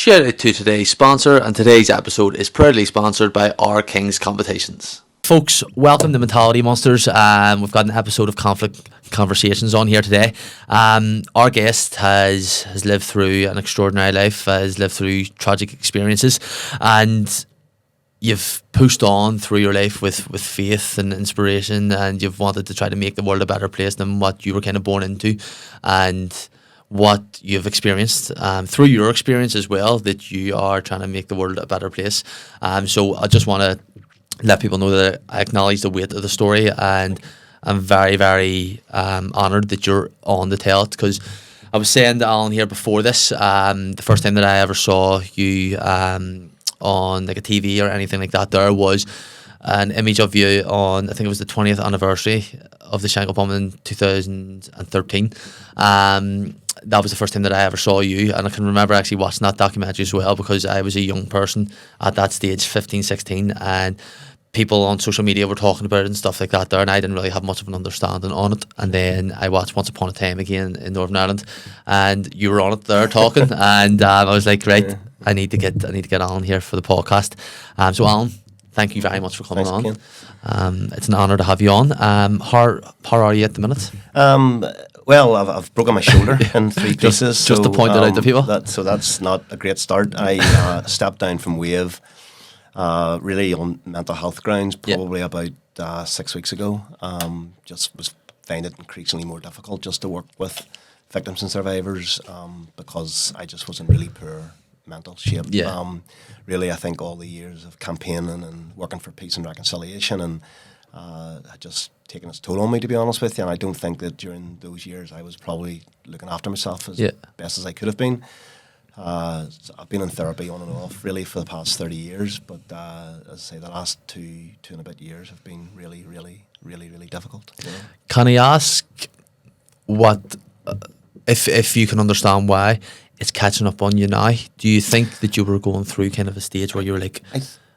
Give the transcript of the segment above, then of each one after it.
Shout out to today's sponsor, and today's episode is proudly sponsored by our King's Competitions. Folks, welcome to Mentality Monsters. We've got an episode of Conflict Conversations on here today. Our guest has lived through an extraordinary life, has lived through tragic experiences, and you've pushed on through your life with faith and inspiration, and you've wanted to try to make the world a better place than what you were kind of born into, and what you've experienced through your experience as well, that you are trying to make the world a better place. So I just want to let people know that I acknowledge the weight of the story, and I'm very, very honoured that you're on to tell it, because I was saying to Alan here before this, the first time that I ever saw you on like a TV or anything like that, there was an image of you on, I think it was the 20th anniversary of the Shankill Bomb in 2013. That was the first time that I ever saw you, and I can remember actually watching that documentary as well, because I was a young person at that stage, 15, 16, and people on social media were talking about it and stuff like that there, and I didn't really have much of an understanding on it. And then I watched Once Upon a Time again in Northern Ireland, and you were on it there talking, and I was like, right, I need to get Alan here for the podcast. So Alan, thank you very much for coming on. It's an honour to have you on. How are you at the minute? Well, I've broken my shoulder in three pieces. Just to point it out to people. So that's not a great start. I stepped down from Wave, really on mental health grounds, probably about 6 weeks ago. Just was finding it increasingly more difficult just to work with victims and survivors, because I just was in really poor mental shape. Really, I think all the years of campaigning and working for peace and reconciliation and had just taken its toll on me, to be honest with you. And I don't think that during those years I was probably looking after myself as best as I could have been. So I've been in therapy on and off really for the past 30 years, but as I say, the last two and a bit years have been really, really, really, really difficult. You know? Can I ask what, if you can understand why it's catching up on you now? Do you think that you were going through kind of a stage where you were like...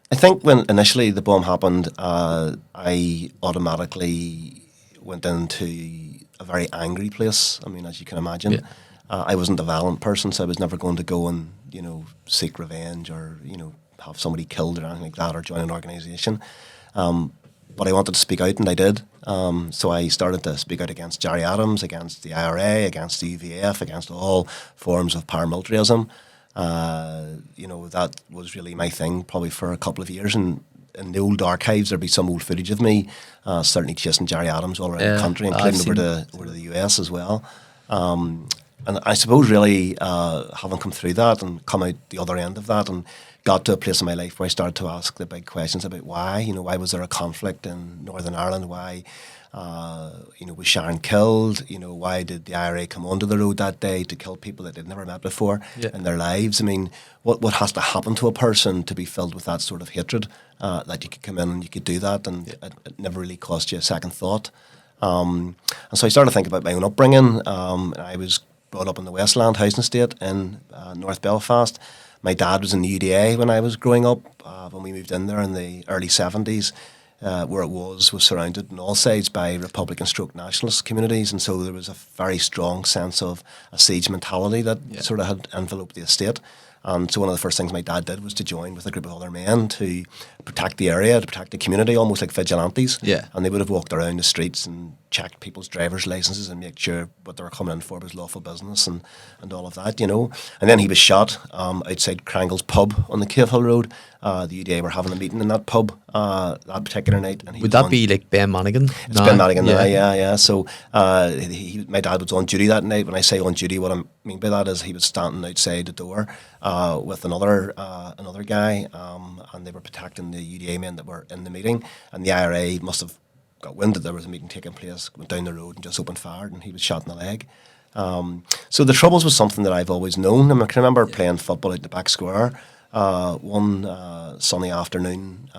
I think when initially the bomb happened, I automatically went into a very angry place. I mean, as you can imagine, I wasn't a violent person, so I was never going to go and, seek revenge or, have somebody killed or anything like that or join an organisation. But I wanted to speak out, and I did. So I started to speak out against Gerry Adams, against the IRA, against the UVF, against all forms of paramilitarism. That was really my thing probably for a couple of years. And in the old archives, there'd be some old footage of me certainly chasing Gerry Adams all around the country, including over to the US as well. And I suppose really having come through that and come out the other end of that and got to a place in my life where I started to ask the big questions about why. Why was there a conflict in Northern Ireland? Why was Sharon killed? Why did the IRA come onto the road that day to kill people that they'd never met before in their lives? I mean, what has to happen to a person to be filled with that sort of hatred, that you could come in and you could do that, and it never really cost you a second thought? And so I started to think about my own upbringing. I was brought up in the Westland housing estate in North Belfast. My dad was in the UDA when I was growing up. When we moved in there in the early 70s, where it was surrounded on all sides by Republican stroke nationalist communities, and so there was a very strong sense of a siege mentality that sort of had enveloped the estate. And so one of the first things my dad did was to join with a group of other men to protect the area, to protect the community, almost like vigilantes. And they would have walked around the streets and checked people's driver's licenses and make sure what they were coming in for was lawful business and all of that, And then he was shot outside Crangle's pub on the Cavehill Road. The UDA were having a meeting in that pub that particular night. And would that be like Ben Monaghan? It's Ben Monaghan now, yeah. So my dad was on duty that night. When I say on duty, what I mean by that is he was standing outside the door with another guy, and they were protecting the UDA men that were in the meeting. And the IRA must have got wind that there was a meeting taking place, went down the road and just opened fire, and he was shot in the leg. So the Troubles was something that I've always known. I can remember playing football out the back square one sunny afternoon,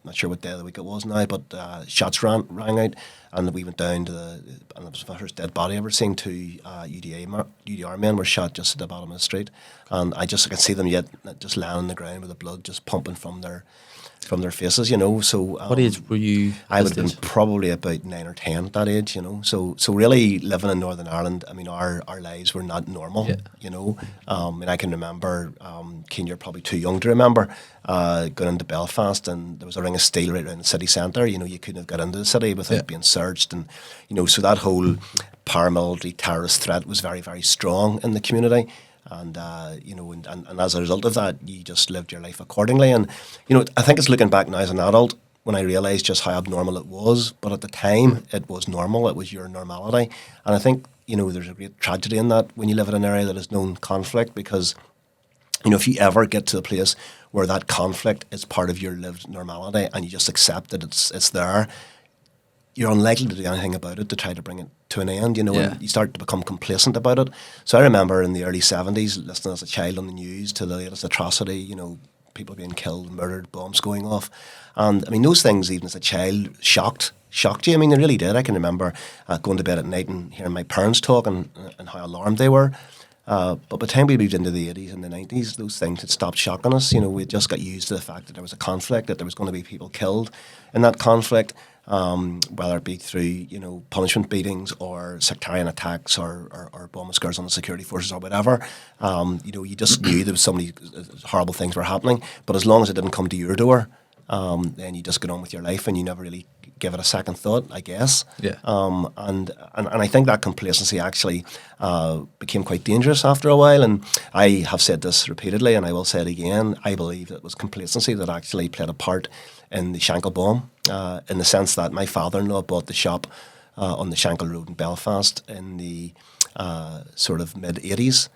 not sure what day of the week it was now, but shots rang out, and we went down to and it was the first dead body I ever seen. Two UDR men were shot just at the bottom of the street, and I could see them yet just lying on the ground with the blood just pumping from their from their faces, you know. So What age were you? I would have been probably about 9 or 10 at that age, you know. So really living in Northern Ireland, I mean, our lives were not normal, you know. And I can remember, Caine, you're probably too young to remember, going into Belfast, and there was a ring of steel right around the city centre. You know, you couldn't have got into the city without being searched, and you know, so that whole paramilitary terrorist threat was very, very strong in the community. And you know, and as a result of that, you just lived your life accordingly. And you know, I think it's looking back now as an adult when I realised just how abnormal it was. But at the time, it was normal. It was your normality. And I think, you know, there's a great tragedy in that when you live in an area that has known conflict, because you know, if you ever get to a place where that conflict is part of your lived normality and you just accept that it's there, you're unlikely to do anything about it to try to bring it to an end, you know, and you start to become complacent about it. So I remember in the early 70s listening as a child on the news to the latest atrocity, you know, people being killed, murdered, bombs going off. And I mean, those things, even as a child, shocked you. I mean, they really did. I can remember going to bed at night and hearing my parents talk and how alarmed they were. But by the time we moved into the 80s and the 90s, those things had stopped shocking us. You know, we just got used to the fact that there was a conflict, that there was going to be people killed in that conflict. Whether it be through, you know, punishment beatings or sectarian attacks or bomb scares on the security forces or whatever, you know, you just knew there was so many horrible things were happening. But as long as it didn't come to your door, then you just get on with your life and you never really give it a second thought, I guess. Yeah. And I think that complacency actually became quite dangerous after a while. And I have said this repeatedly, and I will say it again. I believe it was complacency that actually played a part in the Shankill Bomb, in the sense that my father-in-law bought the shop on the Shankill Road in Belfast in the sort of mid-80s.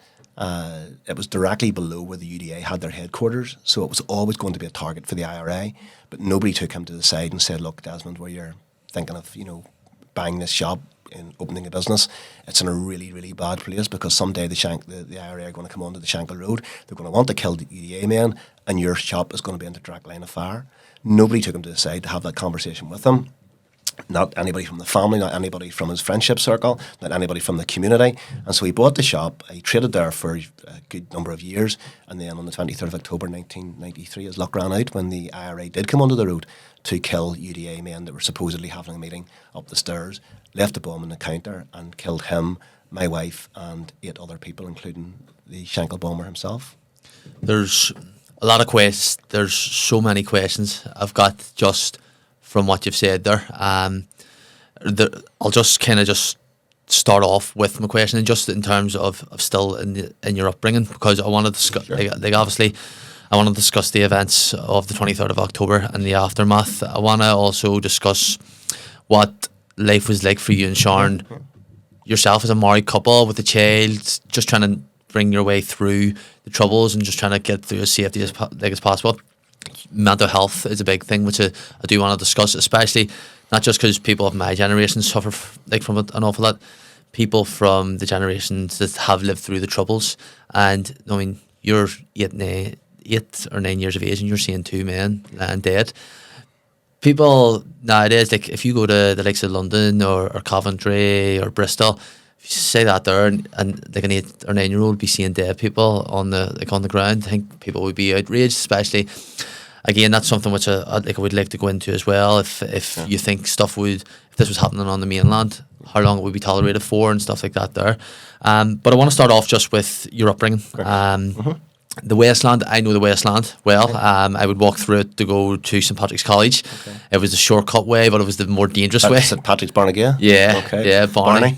It was directly below where the UDA had their headquarters, so it was always going to be a target for the IRA. But nobody took him to the side and said, "Look, Desmond, where you're thinking of, you know, buying this shop and opening a business, it's in a really, really bad place because someday the IRA are going to come onto the Shankill Road. They're going to want to kill the UDA men, and your shop is going to be in the direct line of fire." Nobody took him to the side to have that conversation with him. Not anybody from the family, not anybody from his friendship circle, not anybody from the community. And so he bought the shop. He traded there for a good number of years. And then on the 23rd of October 1993, his luck ran out when the IRA did come onto the road to kill UDA men that were supposedly having a meeting up the stairs, left a bomb in the counter and killed him, my wife, and 8 other people, including the Shankill bomber himself. There's a lot of questions. There's so many questions I've got just from what you've said there. I'll just kind of just start off with my question, and just in terms of still in your upbringing, because I want to discuss, Sure. like obviously, I want to discuss the events of the 23rd of October and the aftermath. I want to also discuss what life was like for you and Sharon, yourself as a married couple with a child, just trying to bring your way through the troubles and just trying to get through as safety as possible. Mental health is a big thing, which I do want to discuss, especially not just because people of my generation suffer from it an awful lot. People from the generations that have lived through the troubles, and I mean, you're 8 or 9 years of age, and you're seeing 2 men lying dead. People nowadays, like if you go to the likes of London or Coventry or Bristol, if you say that there, and like an 8 or 9 year old be seeing dead people on the ground, I think people would be outraged. Especially, again, that's something which I would like to go into as well. If you think if this was happening on the mainland, how long it would be tolerated for and stuff like that there. But I want to start off just with your upbringing. The Westland, I know the Westland well. I would walk through it to go to St Patrick's College. Okay. It was the shortcut way, but it was the more dangerous way. St Patrick's Barnegat? Yeah, okay. Yeah, Barney.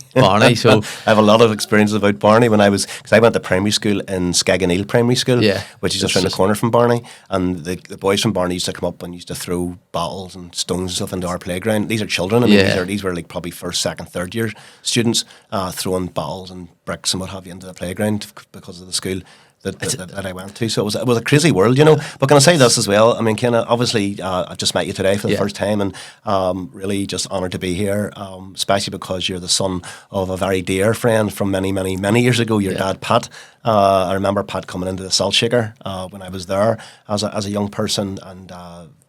So I have a lot of experiences about Barney because I went to primary school in Skagganeel Primary School, which is just around the corner from Barney. And the boys from Barney used to come up and used to throw bottles and stones and stuff into our playground. These are children. I mean, these were like probably first, second, third year students throwing bottles and bricks and what have you into the playground because of the school that I went to. So it was a crazy world, you know. But can I say this as well? I mean, Caine, obviously, I've just met you today for the first time, and really just honoured to be here, especially because you're the son of a very dear friend from many, many, many years ago, your dad, Pat. I remember Pat coming into the Salt Shaker when I was there as a young person, and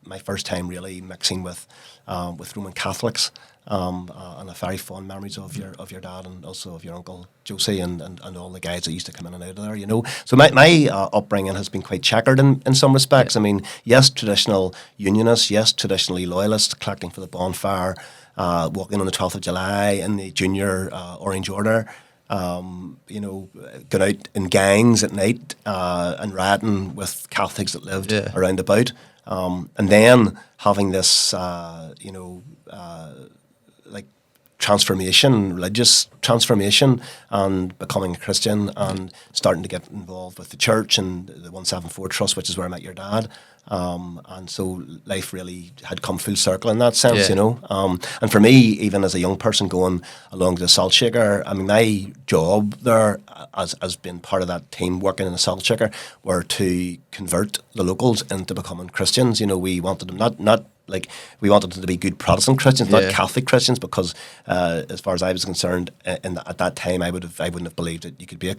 my first time really mixing with Roman Catholics. and a very fond memories of your dad and also of your uncle Josie and all the guys that used to come in and out of there, you know. So my upbringing has been quite checkered in some respects. I mean, yes, traditional unionists, yes, traditionally loyalists, collecting for the bonfire, walking on the 12th of July in the junior Orange Order, you know, going out in gangs at night and rioting with Catholics that lived around about. And then having this, you know, like transformation, religious transformation, and becoming a Christian and starting to get involved with the church and the 174 Trust, which is where I met your dad. And so life really had come full circle in that sense, you know. And for me, even as a young person going along to the Salt Shaker, I mean, my job there as being part of that team working in the Salt Shaker were to convert the locals into becoming Christians. You know, we wanted them not like we wanted them to be good Protestant Christians, not Catholic Christians, because as far as I was concerned, at that time, I wouldn't have believed that you could be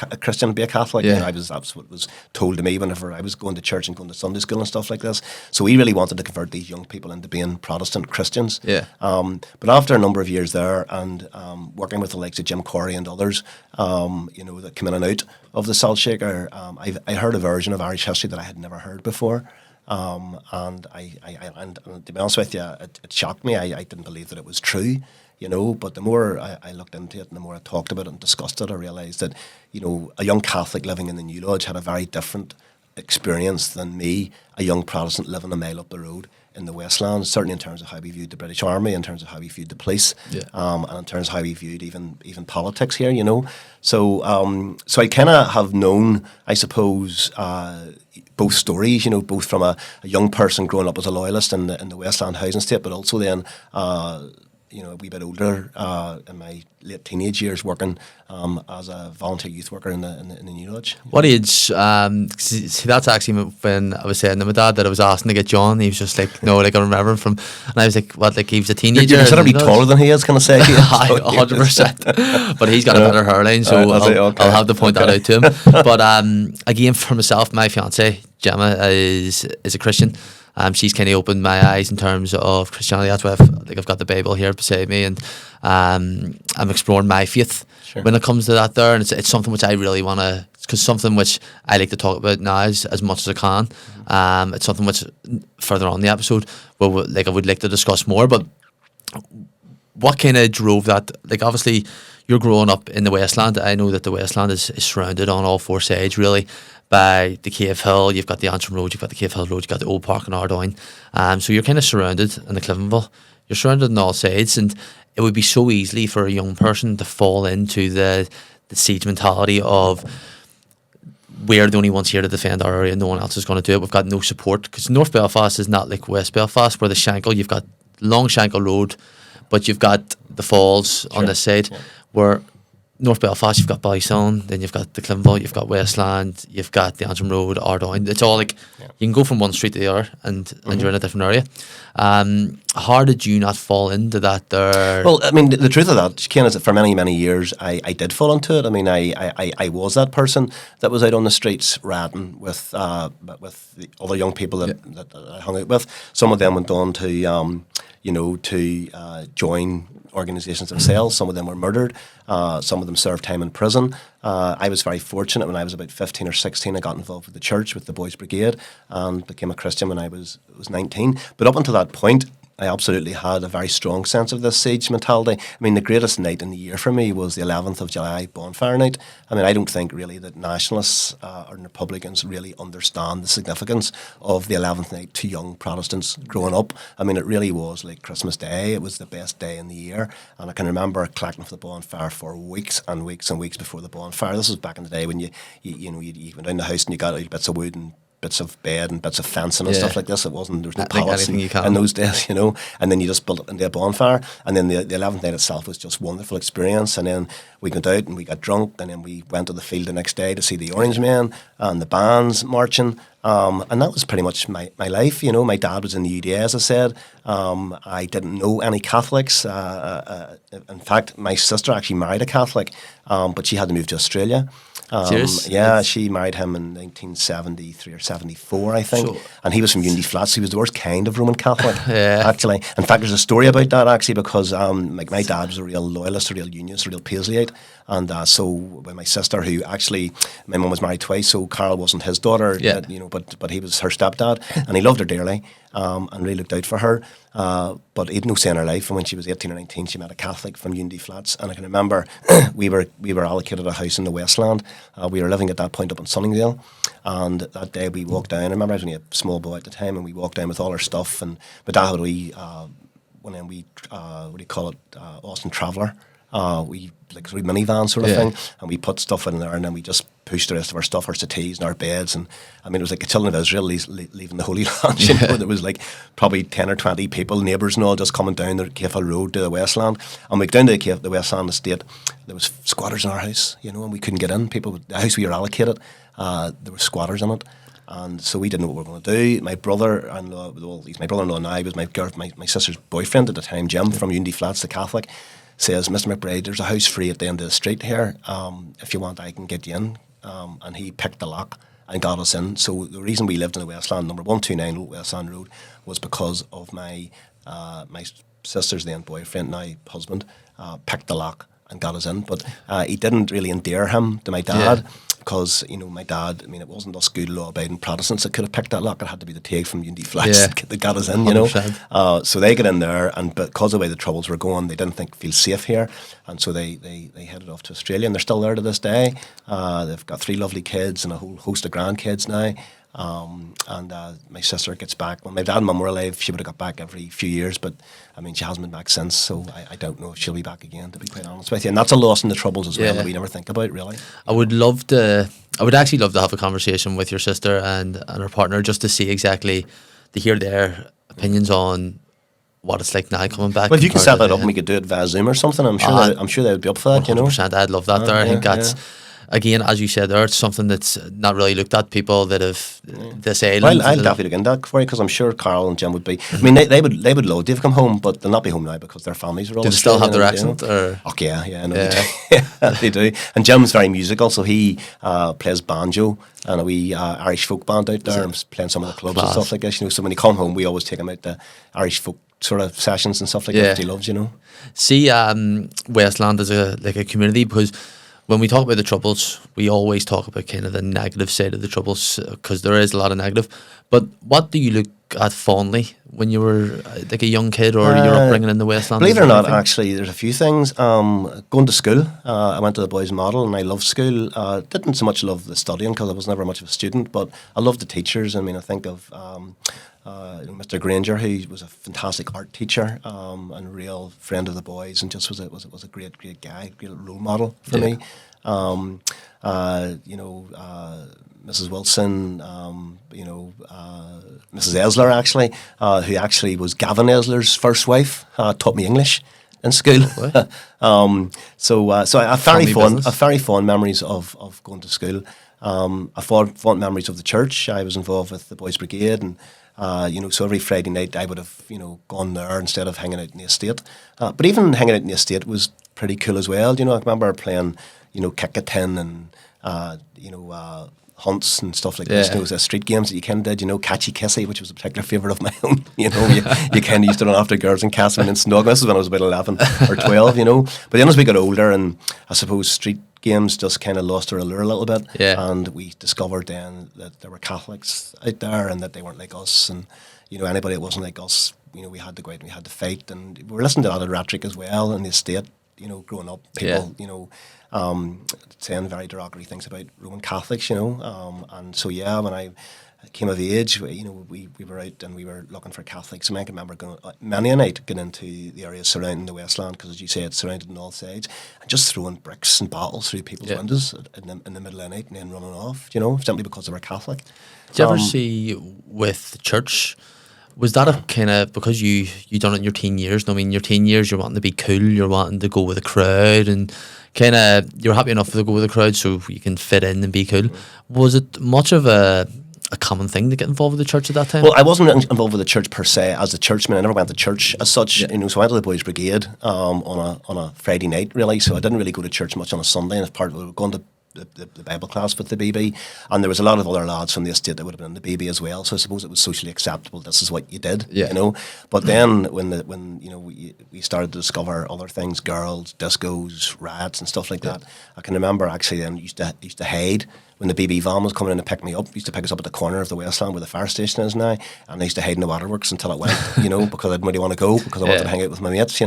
a Christian and be a Catholic. You know, that's what was told to me whenever I was going to church and going to Sunday school and stuff like this. So we really wanted to convert these young people into being Protestant Christians. But after a number of years there and working with the likes of Jim Corey and others, you know, that came in and out of the Salt Shaker, I heard a version of Irish history that I had never heard before. And to be honest with you, it shocked me. I didn't believe that it was true, you know, but the more I looked into it and the more I talked about it and discussed it, I realised that, you know, a young Catholic living in the New Lodge had a very different experience than me, a young Protestant living a mile up the road in the Westlands, certainly in terms of how we viewed the British Army, in terms of how we viewed the police, and in terms of how we viewed even politics here, you know. So I kind of have known, I suppose, both stories, you know, both from a young person growing up as a loyalist in the Westland housing estate, but also then, you know, a wee bit older in my late teenage years working as a volunteer youth worker in the New Lodge. What age? See, that's actually when I was saying to my dad that I was asking to get John. He was just like, no, like I remember him from, and I was like, what? Like he was a teenager. You're considerably taller than he is, can I say? 100%. But he's got a better hairline, so I'll have to point that out to him. But again, for myself, my fiance Gemma is a Christian. She's kind of opened my eyes in terms of Christianity. That's why I've got the Bible here beside me, and I'm exploring my faith when it comes to that there. And it's something which I really want to, because something which I like to talk about now as much as I can. It's something which further on in the episode, I would like to discuss more. But what kind of drove that? Like obviously, you're growing up in the Westland. I know that the Westland is surrounded on all four sides really by the Cave Hill. You've got the Antrim Road, you've got the Cave Hill Road, you've got the Old Park in Ardoyne. So you're kind of surrounded in the Cliftonville. You're surrounded on all sides, and it would be so easily for a young person to fall into the siege mentality of we're the only ones here to defend our area, no one else is going to do it. We've got no support, because North Belfast is not like West Belfast, where the Shankill, you've got Long Shankill Road, but you've got the falls on this side, where North Belfast, you've got Ballyston, then you've got the Cliftonville, you've got Westland, you've got the Antrim Road, Ardoyne. It's all like, you can go from one street to the other and you're in a different area. How did you not fall into that there? Well, I mean, the truth of that, Caine, is that for many, many years, I did fall into it. I mean, I was that person that was out on the streets ratting with the other young people that I hung out with. Some of them went on to, join organisations themselves. Some of them were murdered. Some of them served time in prison. I was very fortunate. When I was about 15 or 16, I got involved with the church, with the Boys Brigade, and became a Christian when I was 19. But up until that point, I absolutely had a very strong sense of this siege mentality. I mean, the greatest night in the year for me was the 11th of July bonfire night. I mean, I don't think really that nationalists or Republicans really understand the significance of the 11th night to young Protestants growing up. I mean, it really was like Christmas Day. It was the best day in the year. And I can remember collecting for the bonfire for weeks and weeks and weeks before the bonfire. This was back in the day when you went down the house and you got bits of wood and bits of bed and bits of fencing and stuff like this. There was no pallets in those days, you know. And then you just built it into a bonfire. And then the 11th night itself was just a wonderful experience. And then we went out and we got drunk, and then we went to the field the next day to see the Orange Men and the bands marching. And that was pretty much my life, you know. My dad was in the UDA, as I said. I didn't know any Catholics. In fact, my sister actually married a Catholic. but she had to move to Australia. Serious? Yeah, she married him in 1973 or 74, I think. So- And he was from Unity Flats. He was the worst kind of Roman Catholic, Yeah. actually. In fact, there's a story about that, actually, because my dad was a real loyalist, a real unionist, a real Paisleyite. And so when my sister, who actually, my mum was married twice, so Carol wasn't his daughter, Yeah. but he was her stepdad, and he loved her dearly, and really looked out for her. But he'd no say in her life, and when she was 18 or 19, she met a Catholic from Unity Flats, and I can remember we were allocated a house in the Westland. We were living at that point up in Sunningdale, and that day we walked down. I remember I was only a small boy at the time, and we walked down with all our stuff, and my dad had a wee, what do you call it, Austin Traveller. We like a wee minivan sort of thing, and we put stuff in there, and then we just pushed the rest of our stuff, our settees and our beds, and I mean it was like the children of Israel leaving the Holy Land. You know, there was like probably 10 or 20 people, neighbours and all, just coming down the Cahill Road to the Westland, and we got down to the Westland estate. There was squatters in our house, you know, and we couldn't get in. People, the house we were allocated, there were squatters in it. And so we didn't know what we were going to do. My brother-in-law, well, he's my brother-in-law now, he was my sister's boyfriend at the time, Jim, from Unity Flats, the Catholic, says, Mr. McBride, there's a house free at the end of the street here. If you want, I can get you in. And he picked the lock and got us in. So the reason we lived in the Westland, number 129 Westland Road, was because of my sister's then boyfriend, now husband, picked the lock and got us in. But he didn't really endear him to my dad. Because, you know, my dad, I mean, it wasn't us good law-abiding Protestants that could have picked that lock. It had to be the take from Unity Flats that got us in, you know. So they got in there, and because of the way the Troubles were going, they didn't feel safe here. And so they headed off to Australia, and they're still there to this day. They've got 3 lovely kids and a whole host of grandkids now. And my sister gets back. When my dad and mum were alive, she would have got back every few years, but I mean, she hasn't been back since, so I don't know if she'll be back again, to be quite honest with you. And that's a loss in the Troubles as well that we never think about, really. I would actually love to have a conversation with your sister and her partner, just to see exactly, to hear their opinions on what it's like now coming back. Well, if you can set that up and we could do it via Zoom or something, I'm sure they would be up for that, 100%, you know. I'd love that there. I think that's... Again, as you said there, it's something that's not really looked at. People that have this island. Well, I'll definitely look into that for you, because I'm sure Carl and Jim would be. I mean, they would love to have come home, but they'll not be home now because their families are all. Do they still have their accent? You know? Or? Oh yeah, no, they do. And Jim's very musical, so he plays banjo and a wee Irish folk band out there, and playing some of the clubs and stuff like this. You know, so when he come home, we always take him out to Irish folk sort of sessions and stuff like that. He loves, you know. See, Westland is a community, because when we talk about the Troubles, we always talk about kind of the negative side of the Troubles, because there is a lot of negative. But what do you look at fondly when you were like a young kid, or your upbringing in the Westland? Believe it or not, actually, there's a few things. Going to school, I went to the boys' model, and I loved school. Didn't so much love the studying, because I was never much of a student, but I loved the teachers. I mean, I think of Mr. Granger, who was a fantastic art teacher and a real friend of the boys, and just was a great guy, great role model for me. You know, Mrs. Wilson, you know, Mrs. Esler, actually, who actually was Gavin Esler's first wife, taught me English in school. So I have very fond memories of going to school. I fond memories of the church. I was involved with the Boys Brigade, and you know, so every Friday night I would have, you know, gone there instead of hanging out in the estate. But even hanging out in the estate was pretty cool as well. You know, I remember playing, you know, kick a tin and you know, hunts and stuff like this. You know, street games that you kind of did. You know, catchy kissy, which was a particular favourite of my own. You know, you kind of used to run after girls and cats and snug. This was when I was about 11 or 12. You know, but then as we got older, and I suppose street games just kind of lost their allure a little bit, and we discovered then that there were Catholics out there, and that they weren't like us, and you know, anybody that wasn't like us, you know, we had to go out and we had to fight, and we were listening to a lot of rhetoric as well in the estate. You know, growing up, people, you know, saying very derogatory things about Roman Catholics, you know, and so when I came of age, you know, we were out and we were looking for Catholics. And I can remember going many a night getting into the areas surrounding the Westland, because as you say, it's surrounded on all sides, and just throwing bricks and bottles through people's windows in the middle of the night, and then running off, you know, simply because they were Catholic. Did you ever see with the church? Was that a kind of, because you done it in your teen years? I mean, your teen years, you're wanting to be cool, you're wanting to go with the crowd, and kind of you're happy enough to go with the crowd so you can fit in and be cool. Was it much of a a common thing to get involved with the church at that time? Well, I wasn't involved with the church per se as a churchman. I never went to church as such. So I went to the Boys Brigade on a Friday night, really. So I didn't really go to church much on a Sunday. And as part of it, we were going to the Bible class with the BB, and there was a lot of other lads from the estate that would have been in the BB as well. So I suppose it was socially acceptable. This is what you did, But then when we started to discover other things, girls, discos, riots, and stuff like that. I can remember actually then used to hide. When the BB van was coming in to pick me up, used to pick us up at the corner of the Westland where the fire station is now, and I used to hide in the waterworks until it went, because I didn't really want to go because I wanted to hang out with my mates,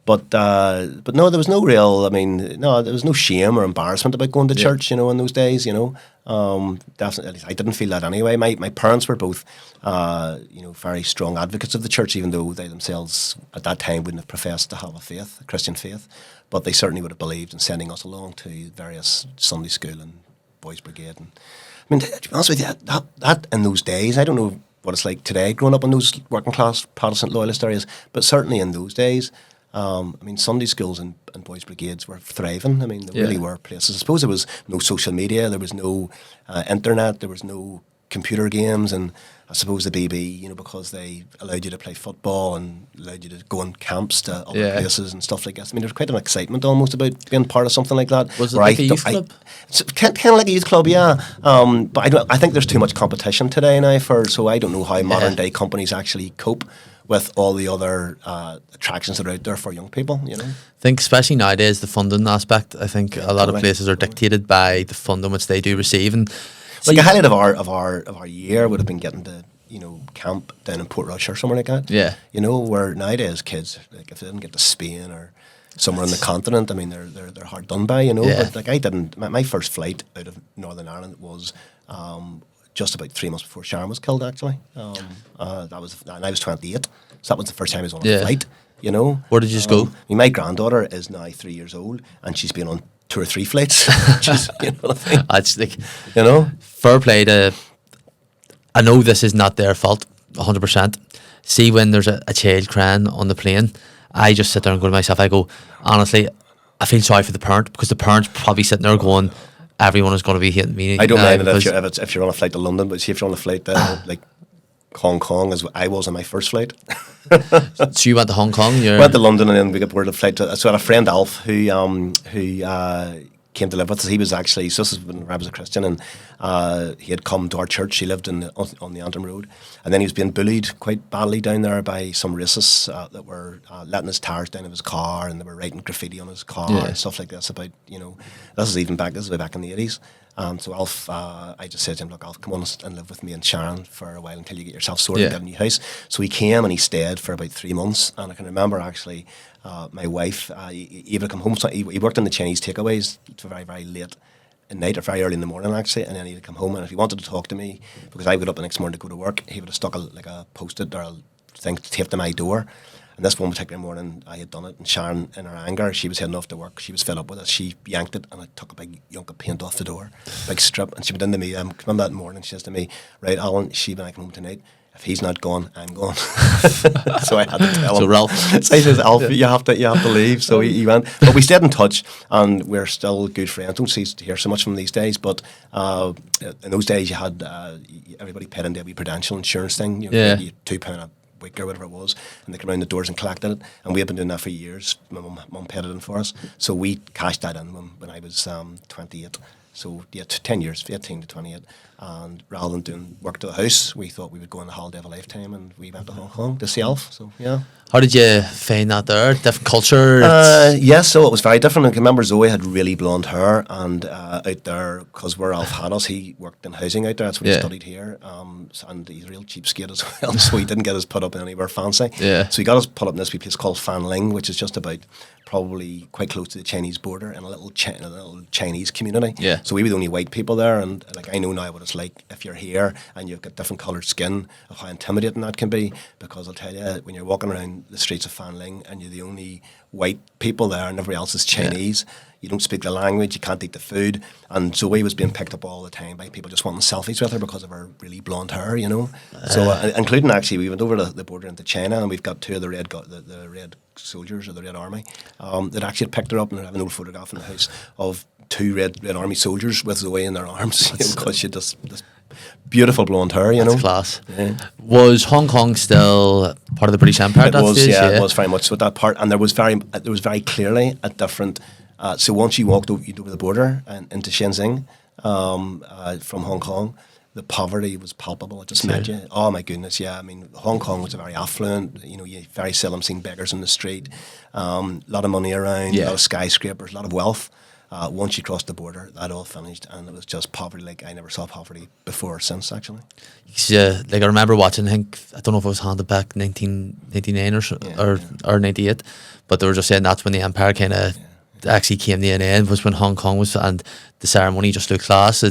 But no, there was no real. There was no shame or embarrassment about going to church, in those days, Definitely, I didn't feel that anyway. My parents were both, very strong advocates of the church, even though they themselves at that time wouldn't have professed to have a Christian faith. But they certainly would have believed in sending us along to various Sunday school and Boys Brigade. And to be honest with you, that in those days, I don't know what it's like today, growing up in those working class Protestant loyalist areas, but certainly in those days, Sunday schools and Boys Brigades were thriving. There really were places. I suppose there was no social media, there was no internet, there was no computer games, and I suppose the BB, because they allowed you to play football and allowed you to go on camps to other places and stuff like that. There's quite an excitement almost about being part of something like that. Was it like a youth club? Kind of like a youth club, yeah. But I think there's too much competition today now so I don't know how modern day companies actually cope with all the other attractions that are out there for young people, I think especially nowadays the funding aspect, I think a lot of places are dictated by the funding which they do receive. And like a highlight of our year would have been getting to camp down in Portrush or somewhere like that. Yeah. Where nowadays kids, like if they didn't get to Spain or somewhere on the continent, they're hard done by, Yeah. But like I didn't. My first flight out of Northern Ireland was just about 3 months before Sharon was killed. Actually, and I was 28, so that was the first time I was on a flight. Where did you just go? My granddaughter is now 3 years old, and she's been on 2 or 3 flights. Just, That's like, fair play to. I know this is not their fault, 100%. See, when there's a child crying on the plane, I just sit there and go to myself. I go, honestly, I feel sorry for the parent because the parent's probably sitting there going, everyone is going to be hitting me. I don't mind it if you're on a flight to London, but see if you're on a flight to like Hong Kong, as I was on my first flight. So you went to Hong Kong? Went to London, and then we got word of flight to. So I had a friend Alf who came to live with us. He was actually, so this is when I was a Christian, and he had come to our church. He lived on the Antrim Road, and then he was being bullied quite badly down there by some racists that were letting his tires down of his car, and they were writing graffiti on his car and stuff like this about, this is way back in the 80s. So Alf, I just said to him, look, Alf, come on and live with me and Sharon for a while until you get yourself sorted and get a new house. So he came and he stayed for about 3 months, and I can remember actually my wife, he would come home, so he worked in the Chinese takeaways to very, very late at night or very early in the morning actually, and then he'd come home, and if he wanted to talk to me, because I would get up the next morning to go to work, he would have stuck a post-it or a thing taped to my door. And this one particular morning, I had done it, and Sharon, in her anger, she was heading off to work. She was fed up with it. She yanked it, and I took a big yunk of paint off the door, big strip. And she went into me. I remember that morning. She says to me, "Right, Alan, when I come home tonight, if he's not gone, I'm gone." So I had to tell him. So Ralph. So he says, "Alf, you have to leave." So he went. But we stayed in touch, and we're still good friends. Don't hear so much from them these days, but in those days, you had everybody paid into every prudential insurance thing. You £2 a week or whatever it was, and they came around the doors and collected it, and we had been doing that for years. My mum paid it in for us, so we cashed that in when I was 28. So 10 years, 18 to 28, and rather than doing work to the house, we thought we would go on a holiday of a lifetime, and we went to Hong Kong to see Alf. So yeah. How did you find that there? Different culture? Yes, so it was very different. I can remember Zoe had really blonde hair, and out there, because where Alf had us, he worked in housing out there. That's what he studied here, and he's a real cheapskate as well, so he didn't get us put up in anywhere fancy. Yeah. So he got us put up in this wee place called Fan Ling, which is just about probably quite close to the Chinese border, in a little Chinese community. Yeah. So we were the only white people there, and like I know now what it's like if you're here and you've got different coloured skin, of how intimidating that can be. Because I'll tell you, when you're walking around the streets of Fan Ling and you're the only white people there and everybody else is Chinese, you don't speak the language, you can't eat the food, and Zoe was being picked up all the time by people just wanting selfies with her because of her really blonde hair, So including actually, we went over to the border into China, and we've got 2 of the red soldiers or the Red Army that actually picked her up, and they have an old photograph in the house of 2 red army soldiers with Zoe in their arms because she just beautiful blonde hair, you That's know. class. Yeah. Was Hong Kong still part of the British Empire at It that was, stage? yeah, it was very much so at that part, and there was very clearly a different. So once you walked over the border and into Shenzhen from Hong Kong, the poverty was palpable. It just met you. Oh my goodness, yeah. I mean, Hong Kong was a very affluent. You know, you very seldom seen beggars in the street. A lot of money around, a lot of skyscrapers, a lot of wealth. Once you crossed the border, that all finished, and it was just poverty like I never saw poverty before or since, actually. Like I remember watching, I don't know if it was handed back 1999 or 98, but they were just saying that's when the empire kind of actually came to an end, was when Hong Kong was, and the ceremony just looked class.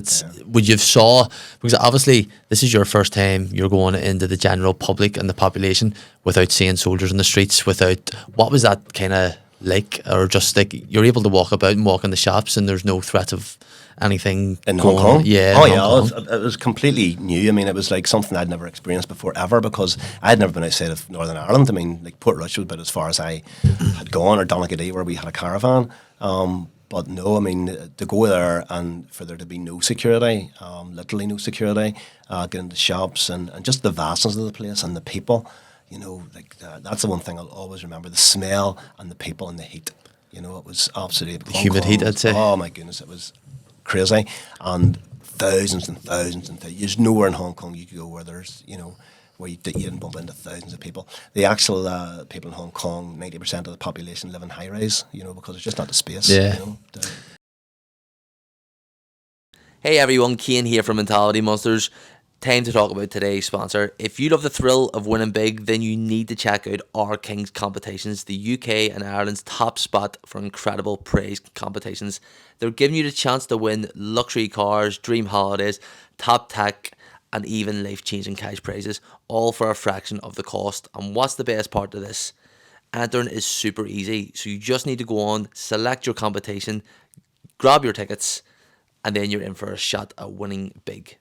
Would you have saw, because obviously this is your first time you're going into the general public and the population without seeing soldiers in the streets, what was that kind of like, or just like you're able to walk about and walk in the shops and there's no threat of anything in Hong Kong? It was completely new. I mean, it was like something I'd never experienced before ever, because I'd never been outside of Northern Ireland. I mean, like Port Rush was about as far as I had gone, or Donaghadee, where we had a caravan. But no, I mean, to go there and for there to be no security, literally no security, get into shops and just the vastness of the place and the people, you know, like that's the one thing I'll always remember, the smell and the people and the heat. You know, it was absolutely... humid heat, I'd say. Oh my goodness, it was crazy. And thousands and thousands and thousands. There's nowhere in Hong Kong you could go where there's, you know, where you didn't bump into thousands of people. The actual people in Hong Kong, 90% of the population live in high-rise, you know, because it's just not the space. Yeah. You know, Hey everyone, Caine here from Mentality Monsters. Time to talk about today's sponsor. If you love the thrill of winning big, then you need to check out Our Kings Competitions, the UK and Ireland's top spot for incredible praise competitions. They're giving you the chance to win luxury cars, dream holidays, top tech, and even life-changing cash prizes, all for a fraction of the cost. And what's the best part of this? Entering is super easy, so you just need to go on, select your competition, grab your tickets, and then you're in for a shot at winning big.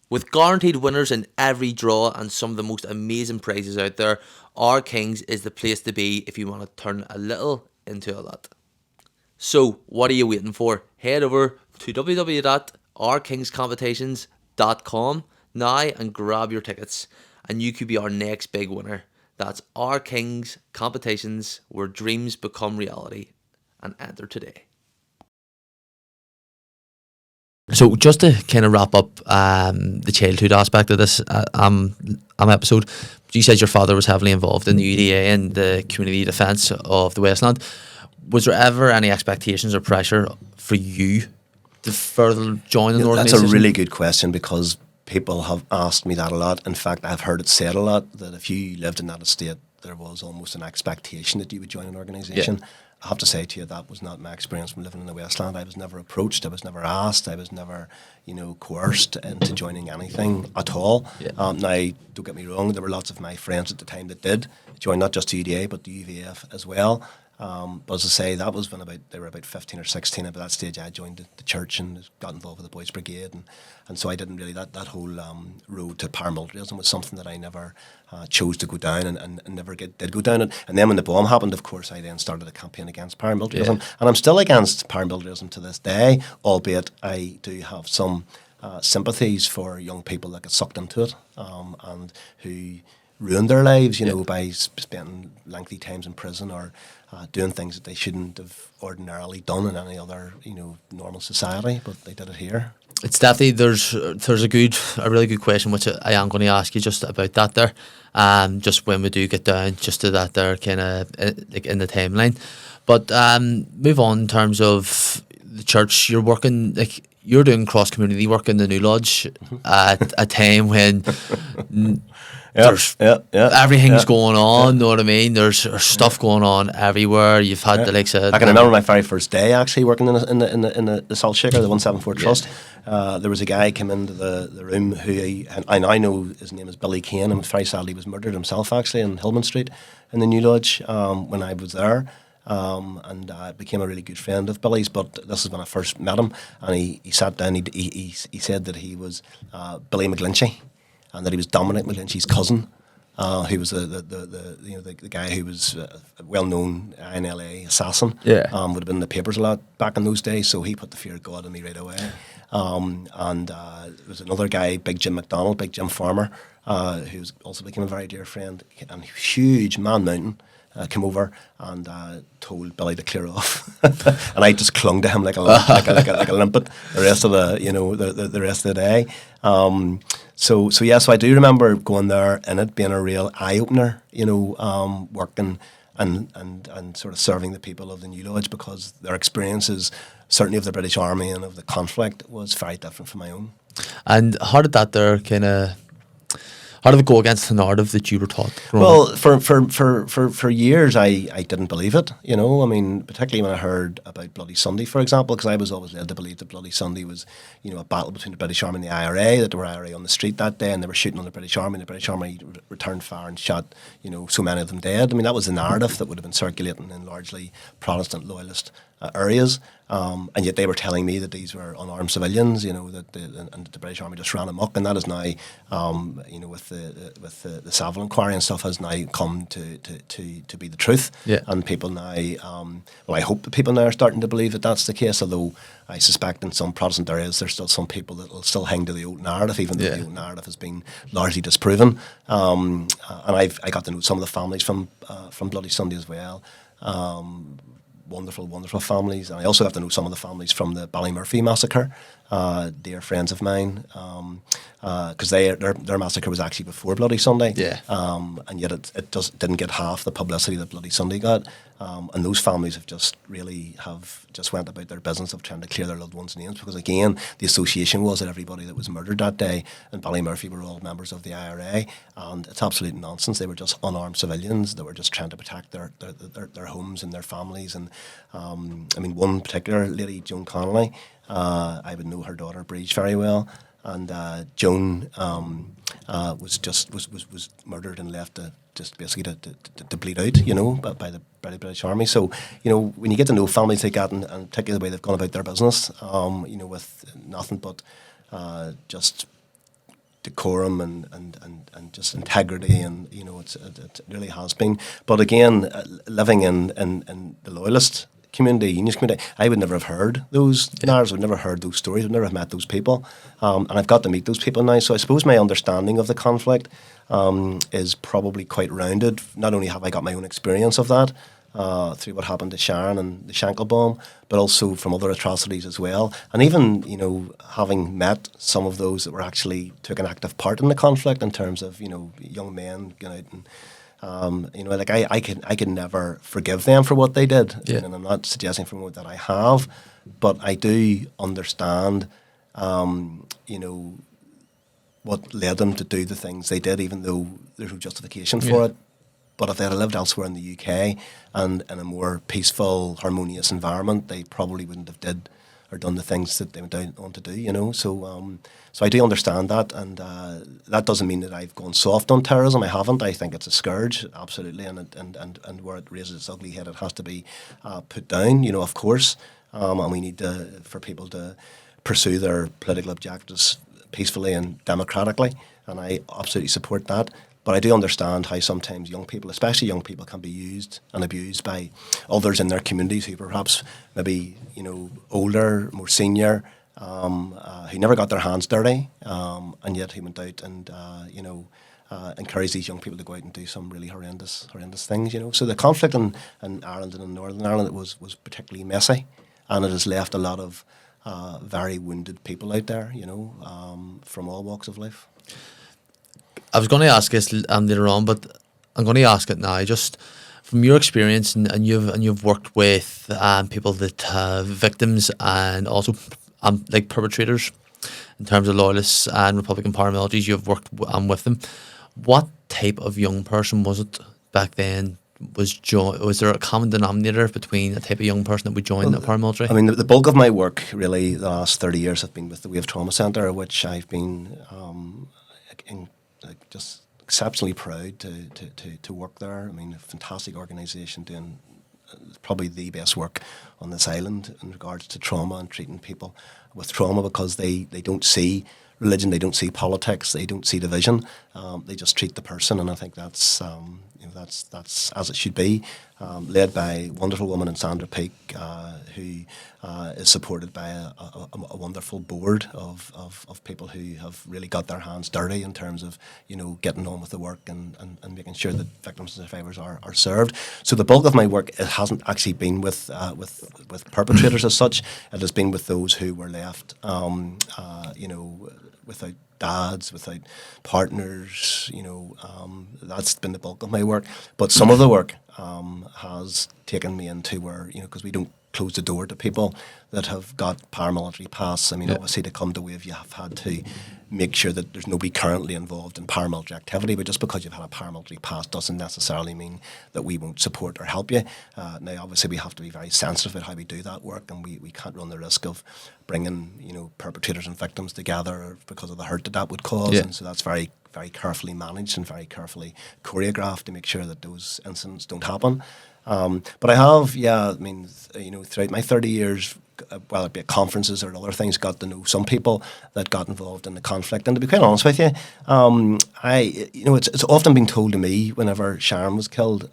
With guaranteed winners in every draw and some of the most amazing prizes out there, Our Kings is the place to be if you want to turn a little into a lot. So, what are you waiting for? Head over to www.ourkingscompetitions.com now and grab your tickets, and you could be our next big winner. That's Our Kings Competitions, where dreams become reality, and enter today. So just to kind of wrap up the childhood aspect of this episode, you said your father was heavily involved in the UDA and the community defence of the Westland. Was there ever any expectations or pressure for you to further join an organisation? That's a really good question, because people have asked me that a lot. In fact, I've heard it said a lot, that if you lived in that estate, there was almost an expectation that you would join an organisation. Yeah. I have to say to you, that was not my experience from living in the Westland. I was never approached, I was never asked, I was never, you know, coerced into joining anything at all. Yeah. Now, don't get me wrong, there were lots of my friends at the time that did join, not just the UDA, but the UVF as well. But as I say, that was when they were about 15 or 16. At that stage, I joined the church and got involved with the Boys Brigade, and so I didn't really, that whole road to paramilitarism was something that I never chose to go down and never did go down. And then when the bomb happened, of course, I then started a campaign against paramilitarism, and I'm still against paramilitarism to this day, albeit I do have some sympathies for young people that get sucked into it and who ruin their lives, you know, by spending lengthy times in prison or doing things that they shouldn't have ordinarily done in any other, you know, normal society, but they did it here. It's definitely, there's a really good question which I am going to ask you just about that there, just when we do get down just to that there kind of like in the timeline. But move on in terms of the church. You're working, like you're doing cross community work in the New Lodge at a time when everything's going on, know what I mean? There's stuff going on everywhere. You've had the likes of... I can remember my very first day actually working in the Salt Shaker, the 174 Trust. There was a guy came into the room who I now know his name is Billy Caine, and very sadly he was murdered himself actually in Hillman Street in the New Lodge when I was there. And I became a really good friend of Billy's, but this is when I first met him, and he sat down, he said that he was Billy McGlinchey, and that he was Dominic McGlinchey's cousin, who was the guy who was a well-known INLA assassin. Yeah. Would have been in the papers a lot back in those days, so he put the fear of God in me right away. And there was another guy, Big Jim McDonald, Big Jim Farmer, who's also became a very dear friend, and huge Man Mountain. Came over and told Billy to clear off, and I just clung to him like a limpet the rest of the rest of the day. So I do remember going there and it being a real eye opener, working and sort of serving the people of the New Lodge, because their experiences, certainly of the British Army and of the conflict, was very different from my own. And how did that there how did it go against the narrative that you were taught? Well, for years I didn't believe it. I mean, particularly when I heard about Bloody Sunday, for example, because I was always led to believe that Bloody Sunday was, a battle between the British Army and the IRA, that there were IRA on the street that day and they were shooting on the British Army, and the British Army returned fire and shot, so many of them dead. I mean, that was the narrative that would have been circulating in largely Protestant loyalist areas, and yet they were telling me that these were unarmed civilians, that the British Army just ran amok, and that is now, with the Savile inquiry and stuff, has now come to be the truth. Yeah. And people now, I hope that people now are starting to believe that that's the case, although I suspect in some Protestant areas there's still some people that will still hang to the old narrative, even though the old narrative has been largely disproven. And I got to know some of the families from Bloody Sunday as well. Wonderful families, and I also have to know some of the families from the Ballymurphy massacre, dear friends of mine, because their massacre was actually before Bloody Sunday, and yet it didn't get half the publicity that Bloody Sunday got, and those families have just went about their business of trying to clear their loved ones' names, because again the association was that everybody that was murdered that day in Ballymurphy were all members of the IRA, and it's absolute nonsense. They were just unarmed civilians that were just trying to protect their homes and their families. And I mean, one particular lady, Joan Connolly, I would know her daughter Breach very well, and Joan was murdered and left just basically to bleed out, by the British Army. So when you get to know families like that, and particularly the way they've gone about their business, with nothing but just decorum and just integrity, and it really has been. But again, living in the loyalist community, unionist community, I would never have heard those narratives, would never have heard those stories, would never have met those people, and I've got to meet those people now. So I suppose my understanding of the conflict is probably quite rounded. Not only have I got my own experience of that through what happened to Sharon and the Shankill Bomb, but also from other atrocities as well. And even, having met some of those that were actually took an active part in the conflict, in terms of, young men going out and, I can never forgive them for what they did. Yeah. And I'm not suggesting from that I have, but I do understand, what led them to do the things they did, even though there's no justification for it. But if they had lived elsewhere in the UK and in a more peaceful, harmonious environment, they probably wouldn't have did or done the things that they went on to do, So I do understand that, and that doesn't mean that I've gone soft on terrorism. I haven't. I think it's a scourge, absolutely, and where it raises its ugly head, it has to be put down, of course. And we need for people to pursue their political objectives peacefully and democratically, and I absolutely support that. But I do understand how sometimes young people, especially young people, can be used and abused by others in their communities who perhaps maybe, older, more senior, who never got their hands dirty, and yet who went out and, encouraged these young people to go out and do some really horrendous things, So the conflict in Ireland and in Northern Ireland was particularly messy, and it has left a lot of very wounded people out there, from all walks of life. I was going to ask this later on, but I'm going to ask it now. Just from your experience, and you've worked with people that have victims and also like perpetrators, in terms of loyalists and Republican paramilitaries. You've worked with them. What type of young person was it back then? Was there a common denominator between a type of young person that would join the paramilitary? I mean, the bulk of my work, really, the last 30 years, have been with the Wave Trauma Centre, which I've been just exceptionally proud to work there. I mean, a fantastic organisation doing probably the best work on this island in regards to trauma and treating people with trauma, because they don't see religion, they don't see politics, they don't see division. They just treat the person, and I think that's that's as it should be. Led by a wonderful woman in Sandra Peak, who is supported by a wonderful board of people who have really got their hands dirty in terms of getting on with the work and making sure that victims and survivors are served. So the bulk of my work, it hasn't actually been with perpetrators as such. It has been with those who were left, without dads, without partners. That's been the bulk of my work. But some of the work has taken me into where, because we don't close the door to people that have got paramilitary pasts. I mean, obviously to come to WAVE, you have had to make sure that there's nobody currently involved in paramilitary activity, but just because you've had a paramilitary past doesn't necessarily mean that we won't support or help you. Now, obviously, we have to be very sensitive about how we do that work, and we can't run the risk of bringing, perpetrators and victims together because of the hurt that would cause, and so that's very, very carefully managed and very carefully choreographed to make sure that those incidents don't happen. But I have, throughout my 30 years, whether it be at conferences or other things, got to know some people that got involved in the conflict. And to be quite honest with you, it's often been told to me whenever Sharon was killed,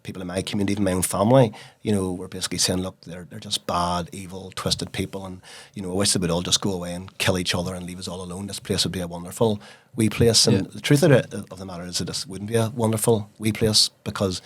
people in my community, even my own family, were basically saying, look, they're just bad, evil, twisted people, and I wish they would all just go away and kill each other and leave us all alone. This place would be a wonderful wee place. And the truth of the matter is that this wouldn't be a wonderful wee place, because